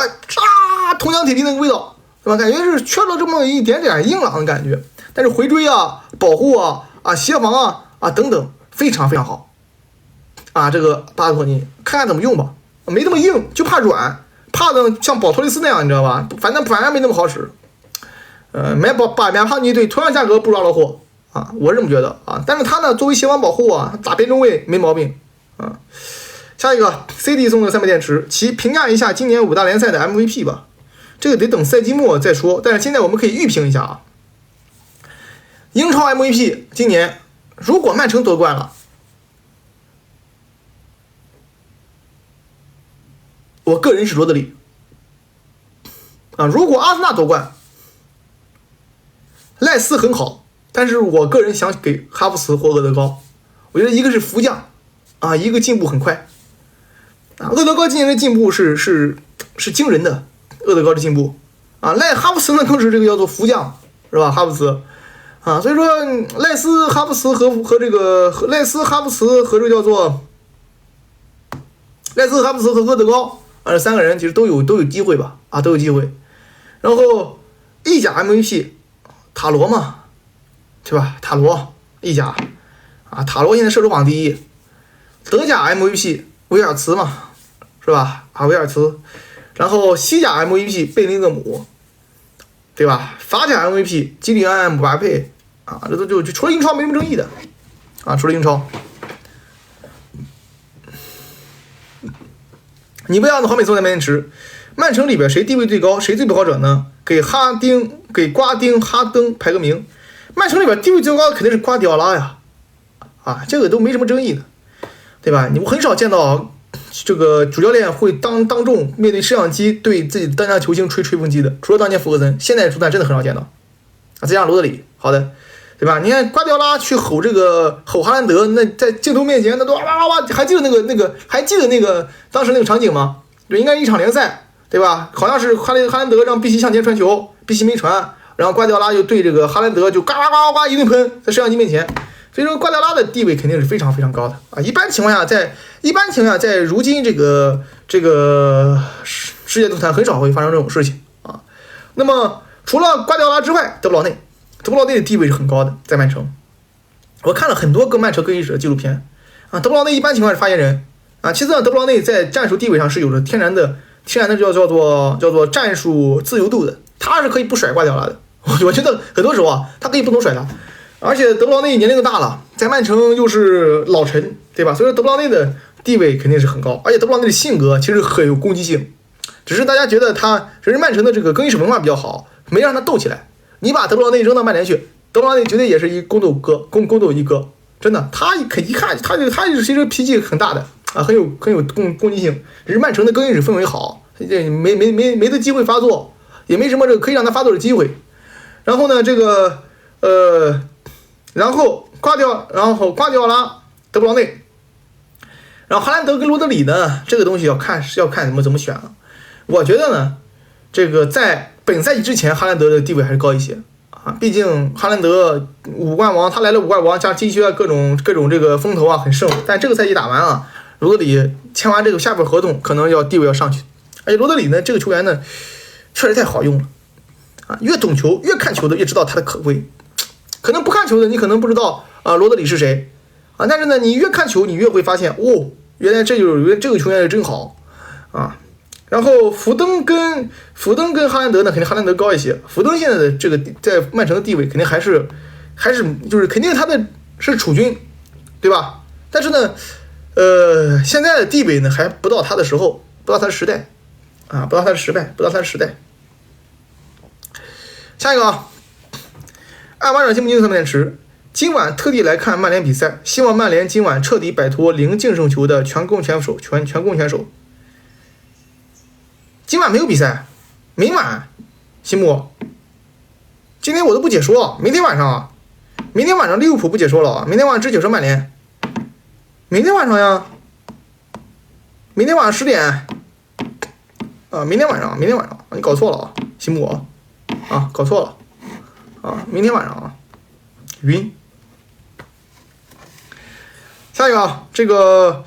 铜墙铁壁那个味道，对吧？感觉是缺了这么一点点硬朗的感觉。但是回追啊、保护啊、协防啊等等，非常非常好啊！这个巴斯托尼，看看怎么用吧，没那么硬，就怕软，怕的像保托雷斯那样，你知道吧？反正没那么好使。买帕尼对同样价格不如阿劳霍啊，我是这么觉得啊。但是他呢，作为协防保护啊，打边中卫没毛病啊。下一个 ，CD 送的3枚电池，其评价一下今年5大联赛的 MVP 吧。这个得等赛季末再说，但是现在我们可以预评一下啊。英超 MVP 今年如果曼城夺冠了，我个人是罗德里啊。如果阿森纳夺冠，赖斯很好，但是我个人想给哈弗茨或厄德高。我觉得一个是福将啊，一个进步很快啊。厄德高今年的进步是惊人的，厄德高的进步啊。哈弗茨呢更是这个叫做福将是吧？哈弗茨。啊，所以说赖斯、哈弗茨和这个赖斯、哈弗茨和这个叫做赖斯、哈弗茨和厄德高这3个人其实都有机会吧？啊，都有机会。然后意甲 MVP 塔罗嘛，对吧？塔罗意甲啊，塔罗现在射手榜第1。德甲 MVP 维尔茨嘛，是吧？啊，维尔茨。然后西甲 MVP 贝林厄姆。对吧？法甲 MVP 基里安·姆巴佩啊，这就除了英超没什么争议的啊，除了英超。你不要的黄美松在面前吃。曼城里边谁地位最高，谁最不好整呢？给瓜丁、哈登排个名。曼城里边地位最高的肯定是瓜迪奥拉呀，啊，这个都没什么争议的，对吧？我很少见到这个主教练会当众面对摄像机对自己当家球星吹风机的，除了当年福格森，现在足坛真的很少见到啊。再加上罗德里，好的，对吧？你看瓜迪奥拉去吼哈兰德，那在镜头面前那都哇哇哇，还记得还记得当时那个场景吗？对，应该一场联赛，对吧？好像是哈兰德让碧玺向前传球，碧玺没传，然后瓜迪奥拉就对这个哈兰德就呱呱呱呱一顿喷，在摄像机面前。所以说瓜迪奥拉的地位肯定是非常非常高的啊！一般情况下，在如今这个世界足坛很少会发生这种事情啊。那么除了瓜迪奥拉之外，德布劳内的地位是很高的，在曼城。我看了很多个曼城更衣室的纪录片啊，德布劳内一般情况是发言人啊。其次呢，德布劳内在战术地位上是有着天然的叫做战术自由度的，他是可以不甩瓜迪奥拉的。我觉得很多时候啊，他可以不能甩他。而且德布劳内年龄都大了，在曼城又是老臣，对吧？所以说德布劳内的地位肯定是很高，而且德布劳内的性格其实很有攻击性，只是大家觉得只是曼城的这个更衣室文化比较好，没让他斗起来。你把德布劳内扔到曼联去，德布劳内绝对也是一宫斗一哥，真的，他一看他其实脾气很大的啊，很有攻击性。只是曼城的更衣室氛围好，这没得机会发作，也没什么这个可以让他发作的机会。然后呢，然后瓜迪奥拉、德布劳内，然后哈兰德跟罗德里呢，这个东西要看怎么选了。我觉得呢，这个在本赛季之前，哈兰德的地位还是高一些啊，毕竟哈兰德五冠王，他来了五冠王加金靴各种这个风头啊很盛，但这个赛季打完啊，罗德里签完这个下份合同，可能地位要上去。而且罗德里呢，这个球员呢，确实太好用了啊，越懂球越看球的越知道他的可贵。可能不看球的你可能不知道啊，罗德里是谁啊？但是呢，你越看球，你越会发现哦，原来这个球员是真好啊。然后福登跟哈兰德呢，肯定哈兰德高一些。福登现在的这个在曼城的地位肯定还是就是肯定他的是储君，对吧？但是呢，现在的地位呢还不到他的时候，不到他的时代啊，不到他的时代。下一个啊。爱马仕金不金面池，今晚特地来看曼联比赛，希望曼联今晚彻底摆脱零净胜球的全攻全守。今晚没有比赛，明晚，西木，今天我都不解说，明天晚上利物浦不解说了啊，明天晚上只解说曼联，明天晚上呀，明天晚上10点，啊，明天晚上，你搞错了啊，西木啊，搞错了。啊，明天晚上啊，晕。下一个啊，这个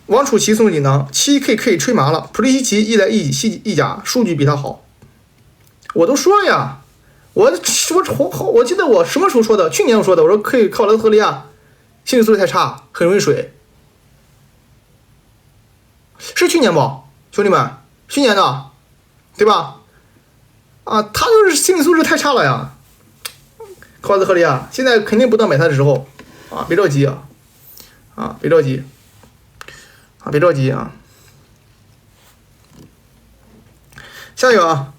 王楚奇送锦囊，7KK 吹麻了，普利西奇一来意甲，数据比他好。我都说了呀，我记得我什么时候说的？去年我说的，我说可以靠勒特利亚，心理素质太差，很容易水。是去年不，兄弟们，去年的，对吧？啊，他就是心理素质太差了呀。考兹赫利亚现在肯定不到买他的时候啊，别着急啊，别着急啊。下一个啊，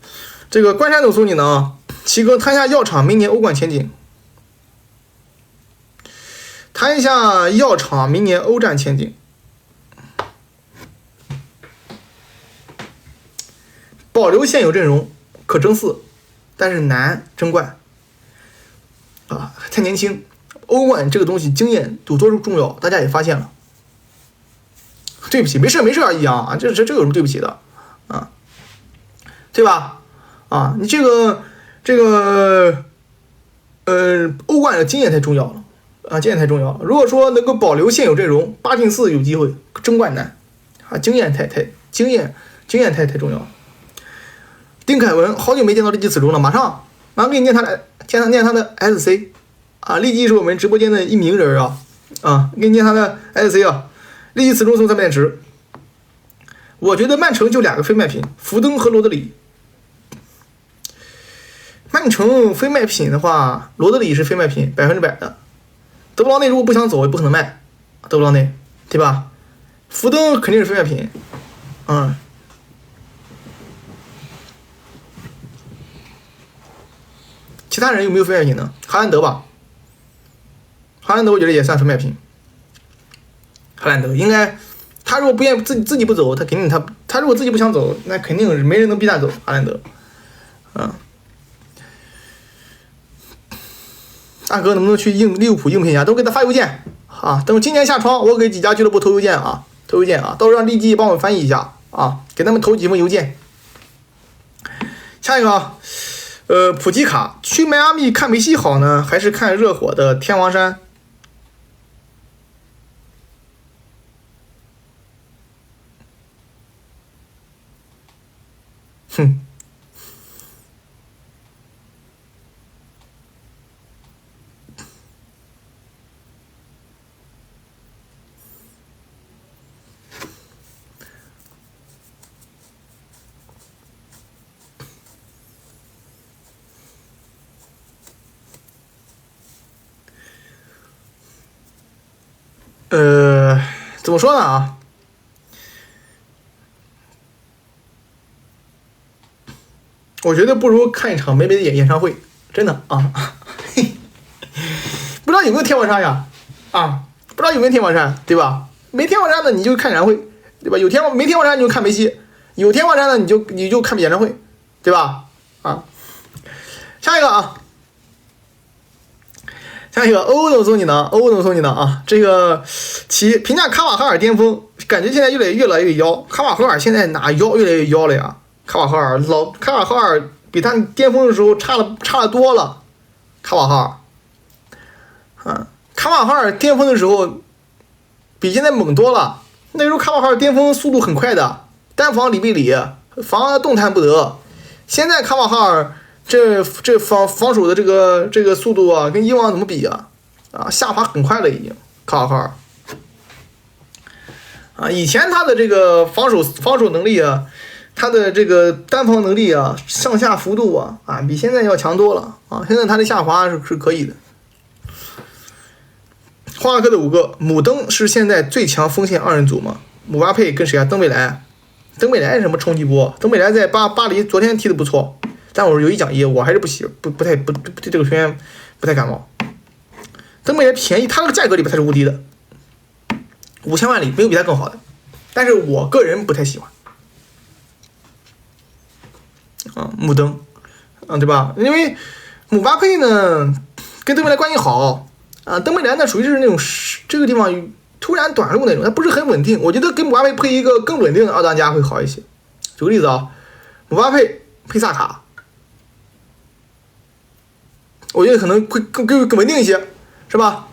这个关山总送你呢啊，齐哥谈一下药厂明年欧冠前景。谈一下药厂明年欧战前景。保留现有阵容可争4，但是难争冠。啊，太年轻，欧冠这个东西经验有多重要，大家也发现了。对不起，没事而已啊，这有什么对不起的啊？对吧？啊，你这个欧冠的经验太重要了啊，经验太重要了。如果说能够保留现有阵容，8进4有机会，争冠难啊，经验太重要了。丁凯文好久没见到立即此中了，马上给你念他的 SC 啊，立即是我们直播间的一名人啊，给你念他的 SC 啊，立即此中送3面池。我觉得曼城就2个非卖品，福登和罗德里。曼城非卖品的话，罗德里是非卖品100%的。德布劳内如果不想走，也不可能卖德布劳内，对吧？福登肯定是非卖品，其他人有没有非卖品呢？哈兰德吧，哈兰德我觉得也算非卖品。哈兰德应该他如果不愿意自己不走，他肯定他如果自己不想走，那肯定没人能逼他走。哈兰德，大哥能不能去利物浦应聘一下？都给他发邮件啊！等今年下窗，我给几家俱乐部投邮件啊，到时候让利基帮我翻译一下啊，给他们投几封邮件。下一个啊，普吉卡去迈阿密看梅西好呢，还是看热火的天王山？哼。怎么说呢啊？我觉得不如看一场美美的演唱会，真的啊！不知道有没有天王山呀？啊，不知道有没有天王山，对吧？没天王山的你就看演唱会，对吧？没天王山你就看梅西，有天王山的你就看演唱会，对吧？啊，下一个啊。下一个欧总送你呢啊！这个评价卡瓦哈尔巅峰，感觉现在越来越妖。卡瓦哈尔现在哪妖越来越妖了呀？卡瓦哈尔比他巅峰的时候差了多了。卡瓦哈尔巅峰的时候比现在猛多了。那时候卡瓦哈尔巅峰速度很快的，单防里贝里，防动弹不得。现在卡瓦哈尔这防守的这个速度啊，跟以往怎么比啊？下滑很快了已经。卡瓦哈尔啊，以前他的这个防守能力啊，他的这个单防能力啊，上下幅度啊比现在要强多了啊。现在他的下滑是可以的。花科的5个，姆登是现在最强锋线2人组吗？姆巴佩跟谁啊？登贝莱什么冲击波？登贝莱在巴黎昨天踢的不错。但我有一讲一，我还是不对这个球员不太感冒。登贝莱便宜，他这个价格里边他是无敌的，5000万里没有比他更好的，但是我个人不太喜欢。姆登，对吧？因为姆巴佩呢跟登贝莱关系好登贝莱呢属于是那种这个地方突然短路那种，他不是很稳定。我觉得跟姆巴佩配一个更稳定的二当家会好一些。举个例子啊，姆巴佩配萨卡。我觉得可能会更稳定一些，是吧？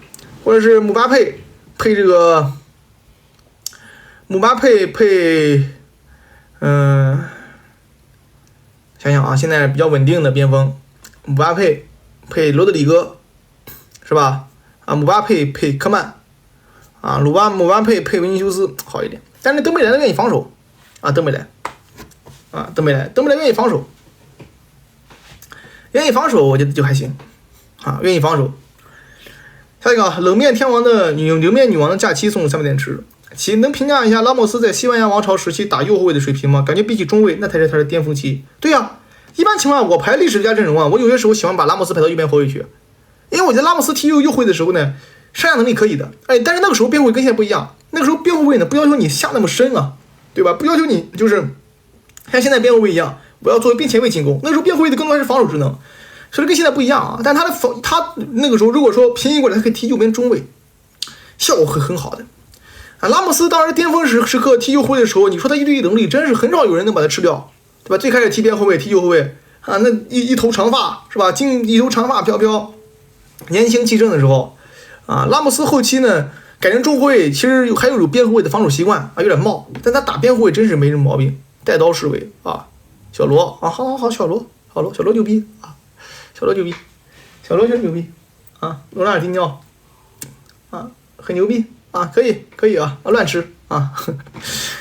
或者是姆巴佩配这个，姆巴佩配，想想啊，现在比较稳定的边锋，姆巴佩配罗德里戈，是吧？姆巴佩配科曼，姆巴佩配维尼修斯好一点。但是登贝莱愿意防守，登贝莱愿意防守，我觉得就还行。愿意防守。下一个冷面女王的假期送300点吃。能评价一下拉莫斯在西班牙王朝时期打右后卫的水平吗？感觉比起中卫，那才是他的巅峰期。对呀，一般情况我排历史家阵容我有些时候喜欢把拉莫斯排到右边后卫去，因为我觉得拉莫斯踢右后卫的时候呢，上下能力可以的。但是那个时候边后卫跟现在不一样，那个时候边后卫呢不要求你下那么深对吧？不要求你就是像现在边后卫一样，我要做边前卫进攻。那个时候边后卫的更多还是防守职能。所以跟现在不一样但他那个时候如果说平移过来，他可以踢右边中卫，效果会很好的拉莫斯当时巅峰时刻踢右后卫的时候，你说他1对1能力真是很少有人能把他吃掉，对吧？最开始踢边后卫踢右后卫那一头长发是吧？一头长发飘，年轻气盛的时候拉莫斯后期呢改成中后卫，其实还有边后卫的防守习惯有点冒，但他打边后卫真是没什么毛病，带刀示威小罗好小罗牛逼小罗牛逼，小罗确实牛逼罗纳尔迪尼奥很牛逼可以乱吃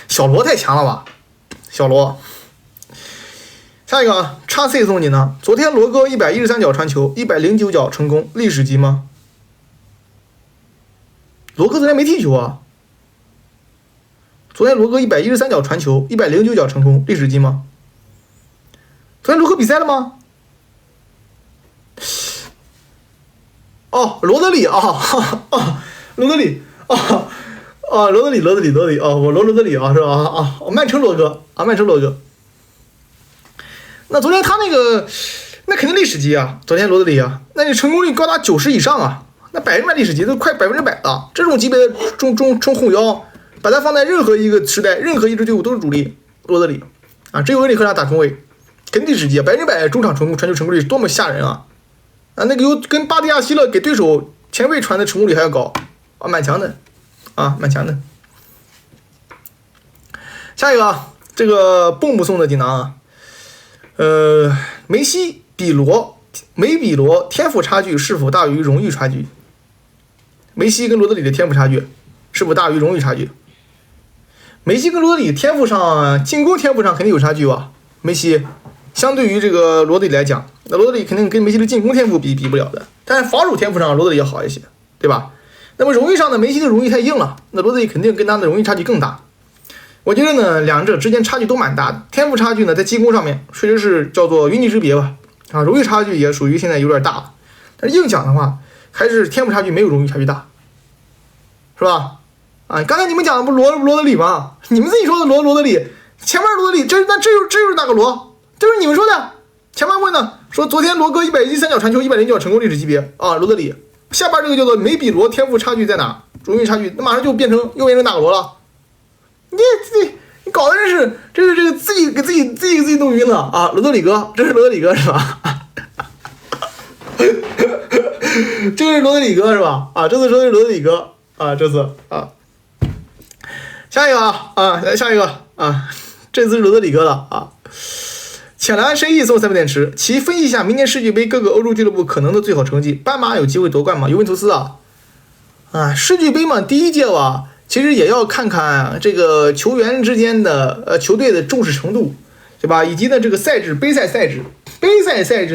小罗太强了吧，小罗。下一个叉 C 送你呢，昨天罗哥113脚传球，109脚成功，历史级吗？罗哥昨天没踢球昨天罗哥113脚传球，109脚成功，历史级吗？昨天罗哥比赛了吗？罗德里罗德里啊，罗德里啊，我罗德里啊，是吧？啊，曼城罗哥啊，曼城罗哥。那昨天他那个，那肯定历史级啊！昨天罗德里啊，那你成功率高达90%以上啊，那100%历史级都快100%了。这种级别的中后腰，把它放在任何一个时代，任何一支队伍都是主力。罗德里啊，只有恩里克他打中卫，肯定历史级，100%中场传球成功率多么吓人啊！啊，那个有跟巴蒂亚希勒给对手前卫传的成功率还要高啊，蛮强的啊，蛮强的。下一个啊，这个蹦不送的锦囊啊，梅西比罗天赋差距是否大于荣誉差距？梅西跟罗德里的天赋差距是否大于荣誉差距？梅西跟罗德里天赋上，进攻天赋上肯定有差距吧？梅西相对于这个罗德里来讲，那罗德里肯定跟梅西的进攻天赋比不了的，但是防守天赋上罗德里要好一些，对吧？那么荣誉上呢，梅西的荣誉太硬了，那罗德里肯定跟他的荣誉差距更大。我觉得呢，两者之间差距都蛮大的。天赋差距呢，在进攻上面确实是叫做云泥之别吧，啊，荣誉差距也属于现在有点大了。但是硬讲的话，还是天赋差距没有荣誉差距大，是吧？啊，刚才你们讲的不罗德里吗？你们自己说的罗德里，前面罗德里，这又是哪个罗？这是你们说的。前面问的说昨天罗哥113脚传球，109脚成功历史级别啊，罗德里。下边这个叫做梅比罗天赋差距在哪？荣誉差距，那马上就变成哪个罗了？你搞的这是这个自己给自己弄晕了啊！罗德里哥，这是罗德里哥是吧？这是罗德里哥是吧？啊，这次说的是罗德里哥啊，这次啊，下一个来下一个啊，这次是罗德里哥了啊。浅蓝深意送3分电池，其分析一下明年世俱杯各个欧洲俱乐部可能的最好成绩，斑马有机会夺冠吗？尤文图斯啊，世俱杯嘛，第一届吧。其实也要看看这个球员之间的球队的重视程度，对吧？以及呢这个赛制杯赛赛制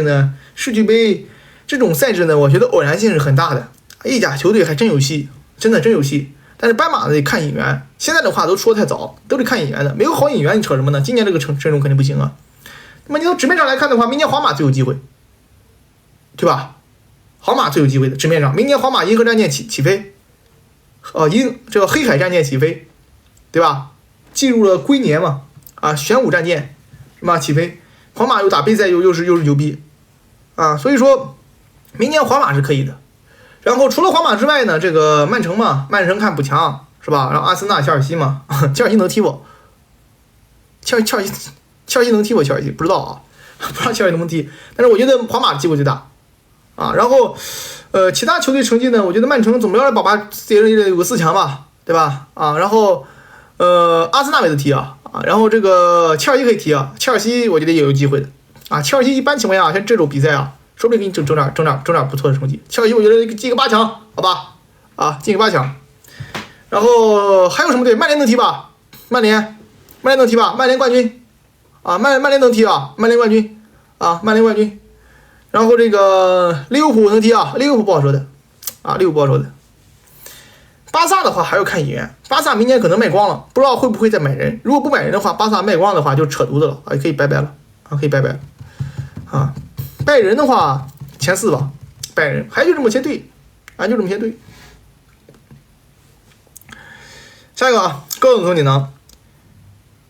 呢，世俱杯这种赛制呢，我觉得偶然性是很大的。意甲球队还真有戏，真有戏。但是斑马呢得看引援，现在的话都说太早，都得看引援的，没有好引援你扯什么呢？今年这个阵容肯定不行啊。那么你从纸面上来看的话，明年皇马最有机会，对吧？皇马最有机会的纸面上，明年皇马银河战舰起飞。这个黑海战舰起飞，对吧？进入了龟年嘛，啊，玄武战舰，是吧？起飞，皇马又打杯赛又是牛逼，啊，所以说明年皇马是可以的。然后除了皇马之外呢，这个曼城嘛，曼城看补强是吧？然后阿森纳、切尔西嘛，切尔西能踢不？切尔西能踢不？切尔西不知道啊，不知道切尔西能不能踢，但是我觉得皇马机会最大，啊，然后。其他球队成绩呢？我觉得曼城总不要保把自己有个4强吧，对吧？啊，然后阿森纳没得踢啊，然后这个切尔西可以踢啊，切尔西我觉得也有机会的啊。切尔西一般情况下，像这种比赛啊，说不定给你整点不错的成绩。切尔西我觉得进个8强，好吧？啊，进个8强。然后还有什么队？曼联能踢吧？曼联能踢吧？曼联冠军啊，曼联能踢啊，曼联冠军啊，曼联冠军。然后这个利物浦能踢啊，利物浦不好说的，啊，利物浦不好说的。巴萨的话还要看引援，巴萨明年可能卖光了，不知道会不会再买人。如果不买人的话，巴萨卖光的话就扯犊子了啊，也可以拜拜了啊，可以拜拜了啊。拜仁的话前4吧，拜仁还就这么些队啊，就这么些队。下一个啊，高总你呢？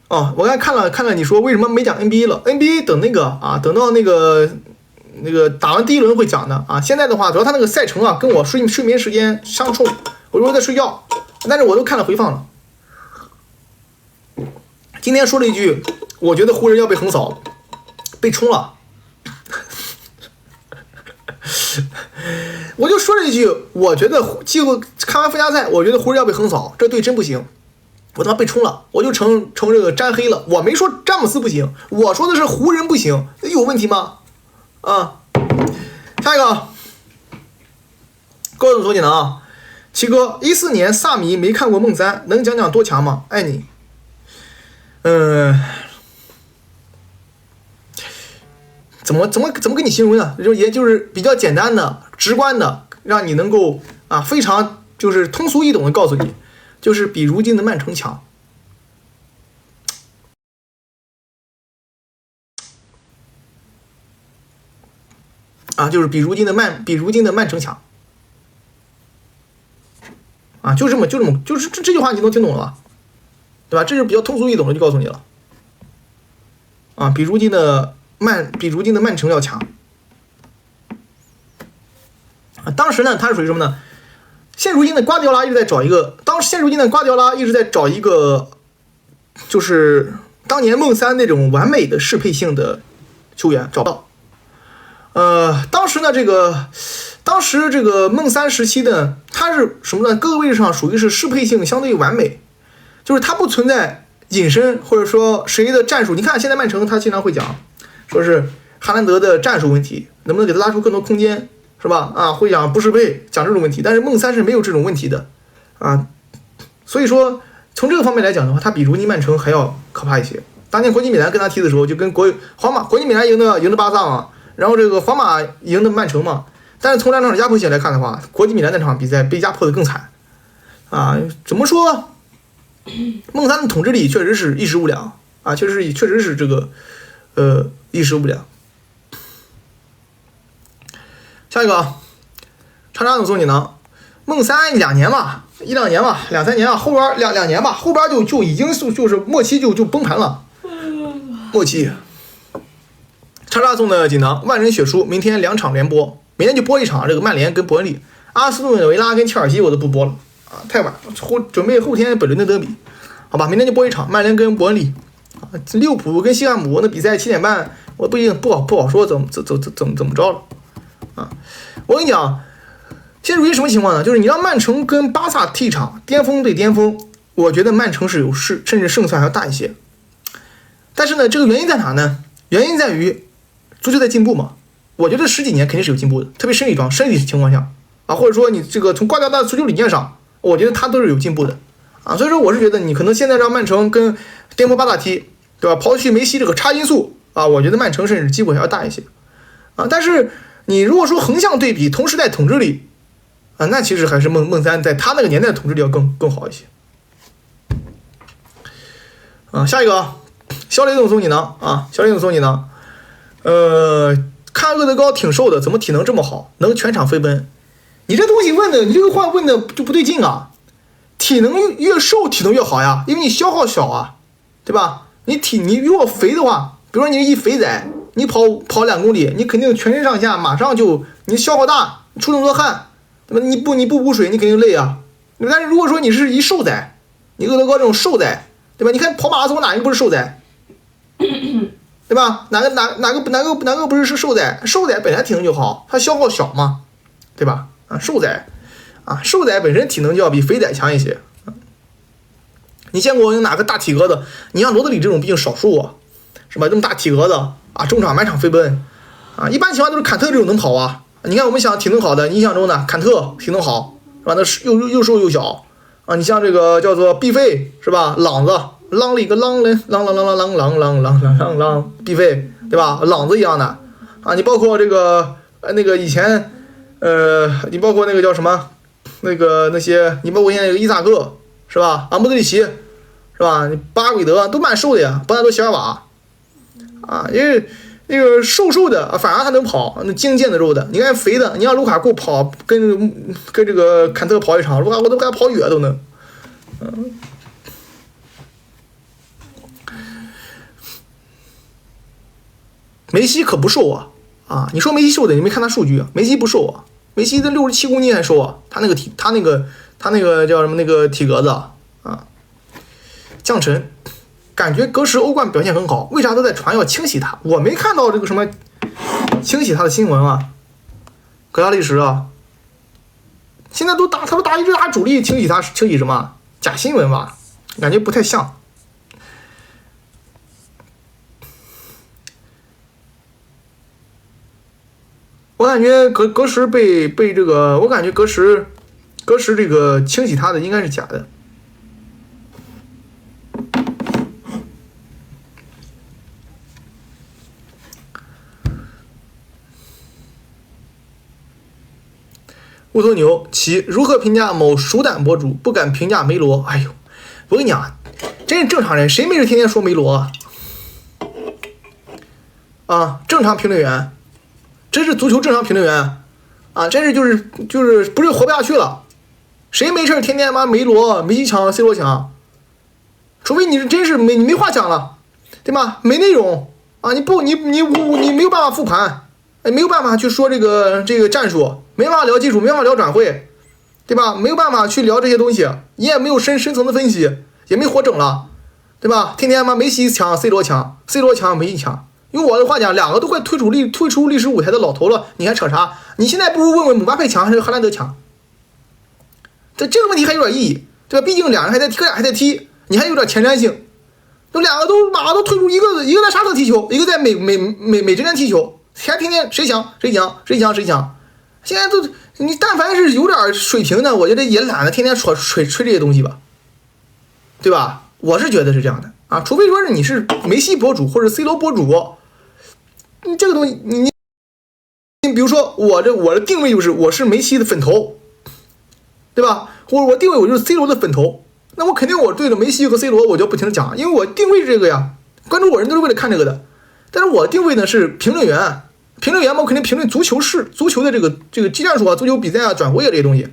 哦，我刚才看了你说为什么没讲 NBA 了 ？NBA 等那个啊，等到那个打完第1轮会讲的啊。现在的话，主要他那个赛程啊，跟我睡眠时间相冲，我说在睡觉，但是我都看了回放了。今天说了一句，我觉得湖人要被横扫，被冲了。我就说了一句，我觉得看完附加赛，我觉得湖人要被横扫，这队真不行。我他妈被冲了，我就成这个沾黑了。我没说詹姆斯不行，我说的是湖人不行，有问题吗？啊，下一个，高总说你呢啊，七哥，14年萨迷没看过梦三，能讲讲多强吗？爱你。怎么跟你形容呢？也就是比较简单的、直观的，让你能够啊非常就是通俗易懂的告诉你，就是比如今的曼城强。啊，就是比如今的曼城强，啊，就是这句话你都听懂了吧？对吧？这是比较通俗易懂的，就告诉你了。啊，比如今的曼城要强。啊，当时呢，他是属于什么呢？现如今的瓜迪奥拉一直在找一个，就是当年梦三那种完美的适配性的球员，找不到。当时这个梦三时期的他是什么呢？各个位置上属于是适配性相对完美，就是他不存在隐身或者说谁的战术。你看现在曼城他经常会讲，说是哈兰德的战术问题，能不能给他拉出更多空间，是吧？啊，会讲不适配，讲这种问题。但是梦三是没有这种问题的啊，所以说从这个方面来讲的话，他比如尼曼城还要可怕一些。当年国际米兰跟他踢的时候，就跟国际米兰赢的巴萨嘛，然后这个皇马赢的曼城嘛。但是从两场的压迫性来看的话，国际米兰那场比赛被压迫的更惨啊！怎么说？梦三的统治力确实是一时无两啊，确实是这个一时无两。下一个啊，叉叉总送你呢，梦三2-3年吧，后边2年吧，后边就已经就是末期就崩盘了，末期。叉叉送的锦囊，万人血书，明天2场连播。明天就播一场这个曼联跟伯恩利，阿斯顿维拉跟切尔西我都不播了啊，太晚，准备后天本轮的德比，好吧，明天就播一场曼联跟伯恩利啊，利物浦跟西汉姆那比赛7点半，我不好说怎么着了啊。我跟你讲，现在如今什么情况呢？就是你让曼城跟巴萨踢一场巅峰对巅峰，我觉得曼城是有势，甚至胜算还要大一些。但是呢，这个原因在哪呢？原因在于足球在进步嘛。我觉得10几年肯定是有进步的，特别身体情况下啊，或者说你这个从瓜迪奥拉的足球理念上，我觉得他都是有进步的啊。所以说我是觉得你可能现在让曼城跟颠覆巴萨踢，对吧？抛去梅西这个差因素啊，我觉得曼城甚至机会还要大一些啊。但是你如果说横向对比同时代统治力啊，那其实还是梦三在他那个年代的统治力要更好一些啊。下一个肖雷总送你呢啊，看厄德高挺瘦的，怎么体能这么好，能全场飞奔？你这东西问的，你这个话问的就不对劲啊！体能越瘦，体能越好呀，因为你消耗小啊，对吧？你如果肥的话，比如说你一肥仔，你跑2公里，你肯定全身上下马上就你消耗大，出那么多汗，对吧？你不补水，你肯定累啊。但是如果说你是一瘦仔，你厄德高这种瘦仔，对吧？你看跑马拉松哪一个不是瘦仔？对吧？哪个不是瘦仔？瘦仔本来体能就好，他消耗小嘛，对吧？啊，瘦仔本身体能就要比肥仔强一些。你见过有哪个大体格子？你像罗德里这种毕竟少数啊，是吧？这么大体格子啊，中场满场飞奔啊，一般情况都是坎特这种能跑啊。你看我们想体能好的，你印象中的坎特体能好，是吧？那又瘦又小啊。你像这个叫做毕费，是吧？朗子。啷了一个啷嘞，啷，必费，对吧？朗子一样的啊！你包括这个那个以前，你包括那个叫什么，那些，你包括现在这个伊萨克是吧？阿莫德里奇是吧？你巴韦德都蛮瘦的呀，伯纳多席尔瓦啊，因为那个瘦的反而他能跑，那精腱子肉的，你看肥的，你让卢卡库跑跟这个坎特跑一场，卢卡库都给他跑远都能，梅西可不瘦啊！你说梅西瘦的，你没看他数据啊？梅西不瘦啊，梅西的67公斤还瘦啊！他那个叫什么那个体格子啊？降臣，感觉格什欧冠表现很好，为啥都在传要清洗他？我没看到这个什么清洗他的新闻啊！格拉利什啊，现在他都一直打主力清洗什么假新闻吧？感觉不太像。我感觉格什被这个，我感觉格什这个清洗他的应该是假的。乌头牛其如何评价某熟胆博主？不敢评价梅罗。哎呦，我跟你讲，真是正常人，谁没事天天说梅罗啊？正常评论员。真是足球正常评论员啊，真是就是不是活不下去了谁没事天天妈梅西抢 C 罗抢？除非你是真是你没话讲了，对吧？没内容啊，你没有办法复盘，没有办法去说这个战术，没办法聊技术，没办法聊转会，对吧？没有办法去聊这些东西，你也没有深层的分析，也没活整了，对吧？天天梅西抢 C 罗抢 ，C 罗抢梅西抢。用我的话讲，两个都快退出历史舞台的老头了，你还扯啥？你现在不如问问姆巴佩强还是荷兰德强？这个问题还有点意义，对吧？毕竟哥俩还在踢，你还有点前瞻性。那两个都马上都退出，一个在沙特踢球，一个在美职联踢球，还天天谁强。现在都你但凡是有点水平的，我觉得也懒得天天吹这些东西吧，对吧？我是觉得是这样的啊，除非说是你是梅西博主或者 C 罗博主，你这个东西你比如说我的定位就是我是梅西的粉头，对吧？或者我定位我就是 C 罗的粉头，那我肯定我对着梅西和 C 罗我就不停的讲，因为我定位是这个呀，关注我人都是为了看这个的。但是我定位呢是评论员嘛，我肯定评论足球的这个技战术啊、足球比赛啊、转会啊这些东西，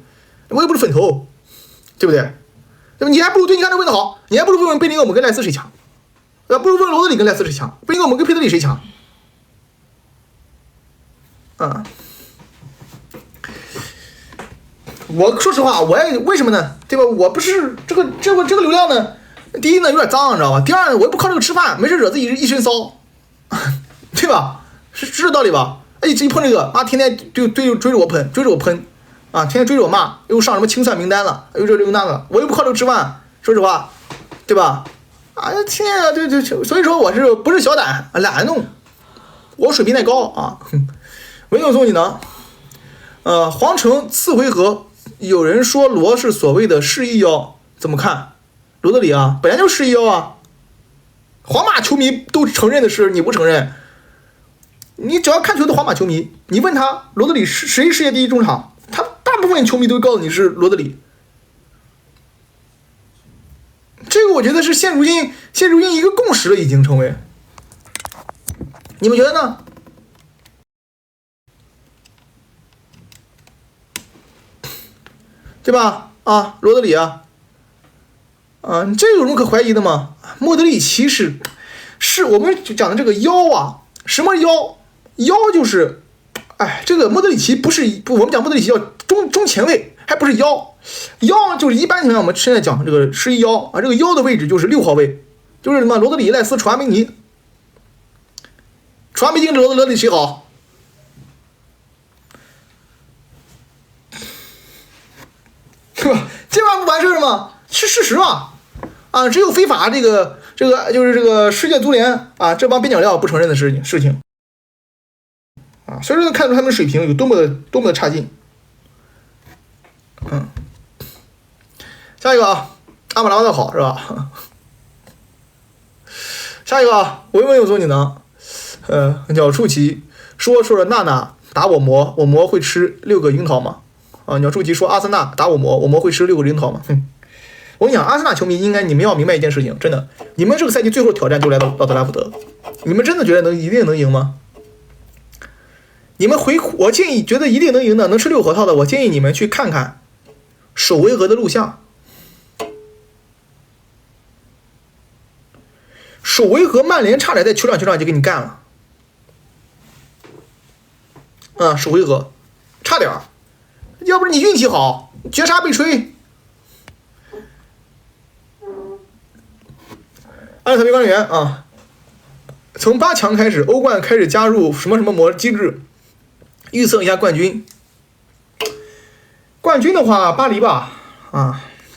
我又不是粉头，对不对？对吧？你还不如对你看这问的好，你还不如问问贝林厄姆跟赖斯谁强，不如问罗德里跟赖斯谁强，贝林厄姆跟佩德里谁强？啊，我说实话，我也为什么呢？对吧？我不是这个流量呢，第一呢有点脏，你知道吧？第二呢，我也不靠这个吃饭，没事惹自己一身骚，对吧？是这道理吧？哎，一碰这个啊，天天就追着我喷啊，天天追着我骂，又上什么清算名单了，又这又那个，我又不靠这个吃饭，说实话，对吧？啊，天啊，对，所以说我是不是小胆，懒得弄，我水平太高啊。文勇送你呢，皇城次回合，有人说罗是所谓的示意妖，怎么看？罗德里啊，本来就示意妖啊，皇马球迷都承认的事，你不承认？你只要看球的皇马球迷，你问他罗德里是谁世界第一中场，他大部分球迷都会告诉你是罗德里。这个我觉得是现如今一个共识了，已经成为。你们觉得呢？对吧？啊，罗德里啊，这有什么可怀疑的吗？莫德里奇是我们讲的这个妖啊，什么妖？妖就是，这个莫德里奇我们讲莫德里奇叫中前卫，还不是妖。妖就是一般情况下我们现在讲这个示意妖啊，这个妖的位置就是6号位，就是什么罗德里、赖斯、楚阿梅尼。楚阿梅尼跟罗德里谁好？是吧？这玩意不完事儿吗？是事实嘛？啊，只有非法这个就是这个世界足联啊这帮边角料不承认的事情啊，所以说能看出他们水平有多么的差劲。下一个啊，阿姆拉巴特好是吧？下一个啊，文有所你呢？鸟触奇说了娜娜打我魔会吃6个樱桃吗？啊，鸟触奇说阿森纳打我魔会吃6个樱桃吗？我跟你讲，阿森纳球迷你们要明白一件事情，真的，你们这个赛季最后挑战就来到德拉福德，你们真的觉得一定能赢吗？你们我建议觉得一定能赢的，能吃6核桃的，我建议你们去看看首回合的录像。首回合曼联差点在球场就给你干了，首回合差点，要不是你运气好，绝杀被吹。艾特别官员啊，从8强开始，欧冠开始加入什么模机制，预测一下冠军。冠军的话，巴黎吧，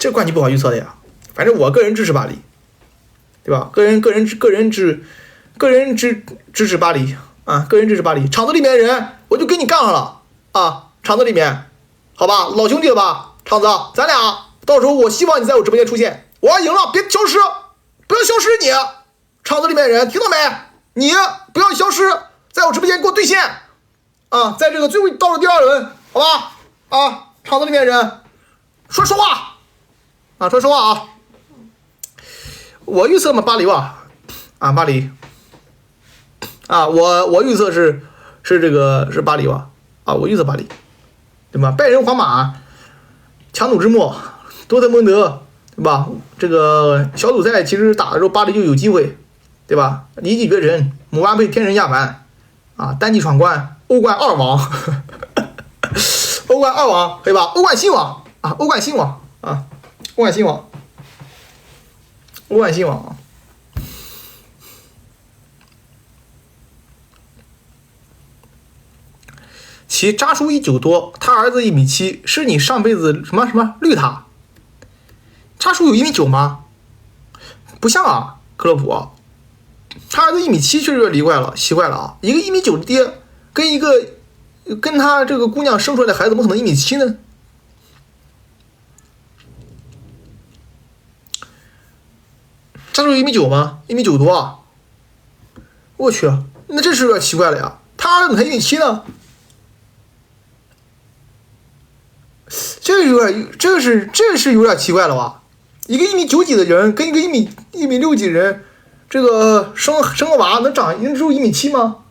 这冠军不好预测的呀。反正我个人支持巴黎，对吧？个人支持巴黎啊，个人支持巴黎。场子里面的人，我就跟你杠上了啊！场子里面，好吧，老兄弟了吧？场子，咱俩到时候我希望你在我直播间出现，我要赢了，别消失，不要消失你！场子里面的人，听到没？你不要消失，在我直播间给我兑现啊！在这个最后倒数第2轮，好吧？啊，场子里面的人，说实话啊，说实话啊！我预测嘛，巴黎吧，巴黎，我预测是巴黎吧，我预测巴黎，对吧？拜仁、皇马，强弩之末，多特蒙德，对吧？这个小组赛其实打的时候巴黎就有机会，对吧？离地绝尘，姆巴佩天神下凡啊，单骑闯关，欧冠2王，欧冠2王，对吧？欧冠新王啊，欧冠新王啊，欧冠新王，欧冠新王啊。其扎叔1.9多，他儿子1.7米，是你上辈子什么绿塔？扎叔有1.9米吗？不像啊，克洛普，他儿子1.7米确实有点奇怪了啊！一个1.9米的爹，跟他这个姑娘生出来的孩子怎么可能1.7米呢？扎叔有1.9米吗？1.9米多啊！我去，那这是有点奇怪了呀！他儿子怎么才1.7米呢？这是有点奇怪了吧？一个1.9米几的人跟一个1.6米几的人，这个生个娃能只有1.7米吗？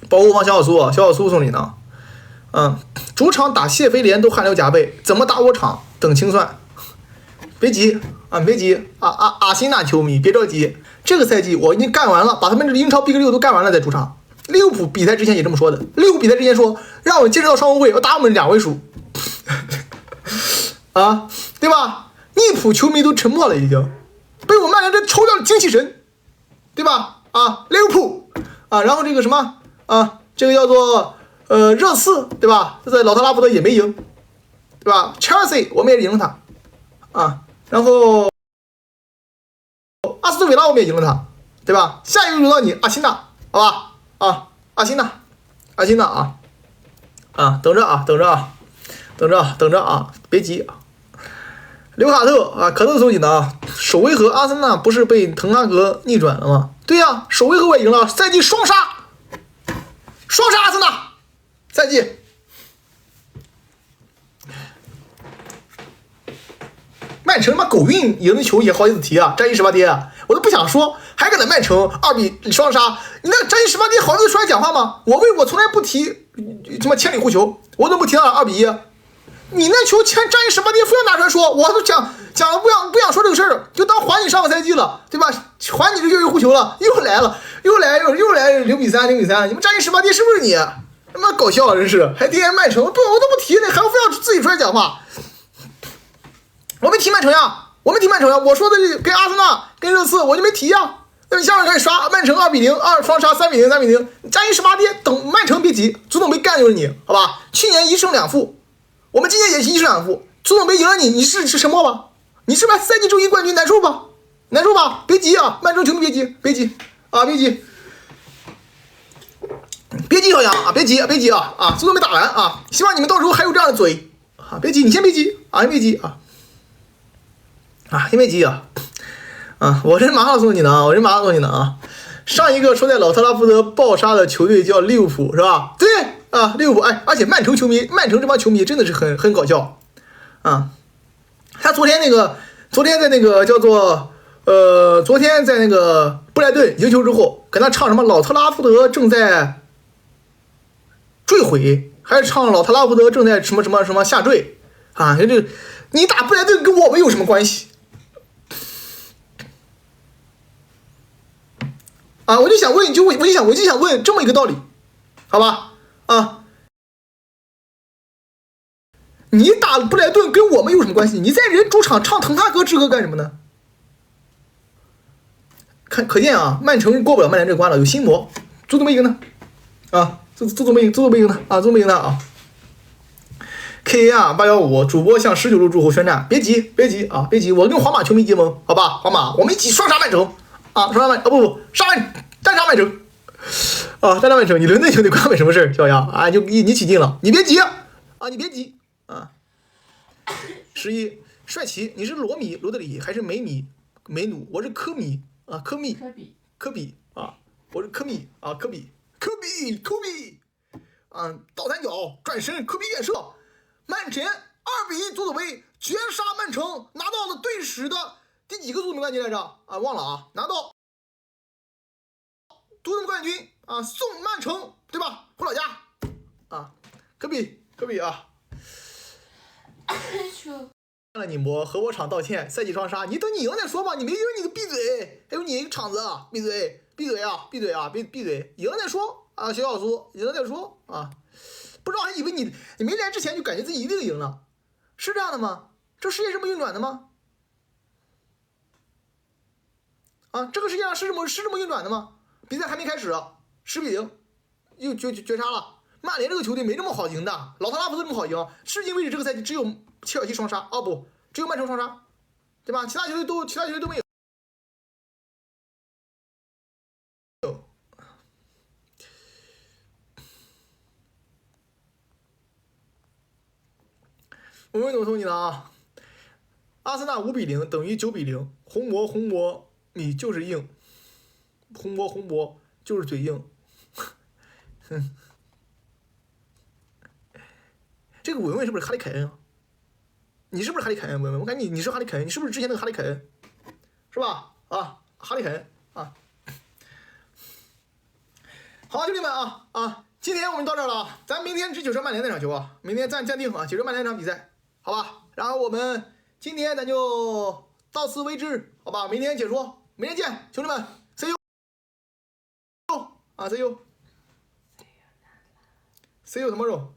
保护王小小苏送你呢。主场打谢菲联都汗流浃背，怎么打我场等清算。别急啊，别急啊！阿森纳球迷别着急，这个赛季我已经干完了，把他们这英超 Big6都干完了，在主场。利物浦比赛之前也这么说的，利物浦比赛之前说让我坚持到双红会，要打我们2位数，啊，对吧？利物浦球迷都沉默了，已经被我曼联这抽掉了精气神，对吧？啊，利物浦啊，然后这个什么啊，这个叫做热刺，对吧？在老特拉福德也没赢，对吧 ？Chelsea 我们也赢了他。啊，然后阿斯顿维拉我们也赢了他，对吧？下一个轮到你阿辛纳，好吧？啊，阿辛纳啊，等着啊，别急。刘卡特啊，可特送你的啊，首回合阿森纳不是被滕哈格逆转了吗？对呀，首回合我也赢了，赛季双杀阿森纳，赛季。曼城他妈狗运赢的球也好意思提啊，战役18爹啊，我都不想说，还给他曼城2比双杀，你那战役18爹好意思出来讲话吗？我从来不提什么千里护球，我都不提到2比1，你那球战役18爹非要拿出来说，我都讲了不想说这个事儿，就当还你上个赛季了，对吧？还你这越位护球了，又来0比3，你们战役18爹是不是你？他妈搞笑啊，真是还DM曼城，我都不提了，还非要自己出来讲话。我没提曼城呀，我说的跟阿森纳、跟热刺我就没提呀。那你下面开始刷曼城2比0，双杀3比0，战役18爹，等曼城别急，足总杯干就是你，好吧？去年1胜2负，我们今年也是1胜2负，足总杯赢了你是沉默吧？你是不是赛季周1冠军难受吧？别急啊，曼城球迷别急啊，别急小杨啊，别急啊，足总杯打完啊，希望你们到时候还有这样的嘴啊，别急，你先别急啊，先别急啊。先别急啊！我这马上送你呢啊！上一个说在老特拉福德爆杀的球队叫利物浦是吧？对啊，利物浦而且曼城这帮球迷真的是很搞笑啊！他昨天在那个叫做昨天在那个布莱顿赢球之后，跟他唱什么老特拉福德正在坠毁，还是唱老特拉福德正在什么下坠啊？这你打布莱顿跟我们有什么关系？啊，我就想问这么一个道理，好吧？啊，你打布莱顿跟我们有什么关系？你在人主场唱滕哈格之歌干什么呢？可见啊，曼城过不了曼联这关了，有心魔，足总杯赢他啊，足总杯赢他啊。KAR 815主播向19路诸侯宣战，别急啊，别急，我跟皇马球迷结盟，好吧？皇马，我们一起双杀曼城啊，单杀曼城啊，单杀曼城，你伦敦球队关我什么事儿？小杨啊，你起劲了，你别急啊，11帅奇，你是罗德里还是梅努？我是科比啊，我是科比啊，倒三角转身，科比远射。曼城2比1足总杯绝杀曼城，拿到了队史的第几个足总杯冠军来着？啊，忘了啊，拿到独盾冠军啊，宋曼城，对吧？回老家啊，科比啊，看了你模和我场道歉，赛季双杀，你等你赢再说吧，你没赢你就闭嘴，还有你场子啊，闭嘴啊，闭嘴，赢再说啊，小苏赢再说啊，不知道还以为你没来之前就感觉自己一定赢了，是这样的吗？这世界是这么运转的吗？啊，这个世界上是这么运转的吗？比赛还没开始，10-0又绝杀了。曼联这个球队没这么好赢的，老特拉福德这么好赢，至今为止这个赛季只有切尔西双杀，不，只有曼城双杀，对吧？其他球队都没有。我们怎么说你的啊？阿森纳5-0等于9-0，红魔你就是硬，红魔就是嘴硬，哼。这个文文是不是哈利凯恩啊？你是不是哈利凯恩？文文，我感觉你是哈利凯恩，你是不是之前那个哈利凯恩？是吧？啊，哈利凯恩啊。好，兄弟们啊，今天我们到这儿了，咱明天90曼联那场球啊，明天暂定啊，90曼联那场比赛，好吧？然后我们今天咱就到此为止，好吧？明天解说，明天见，兄弟们 ，see you 啊 ，see you tomorrow。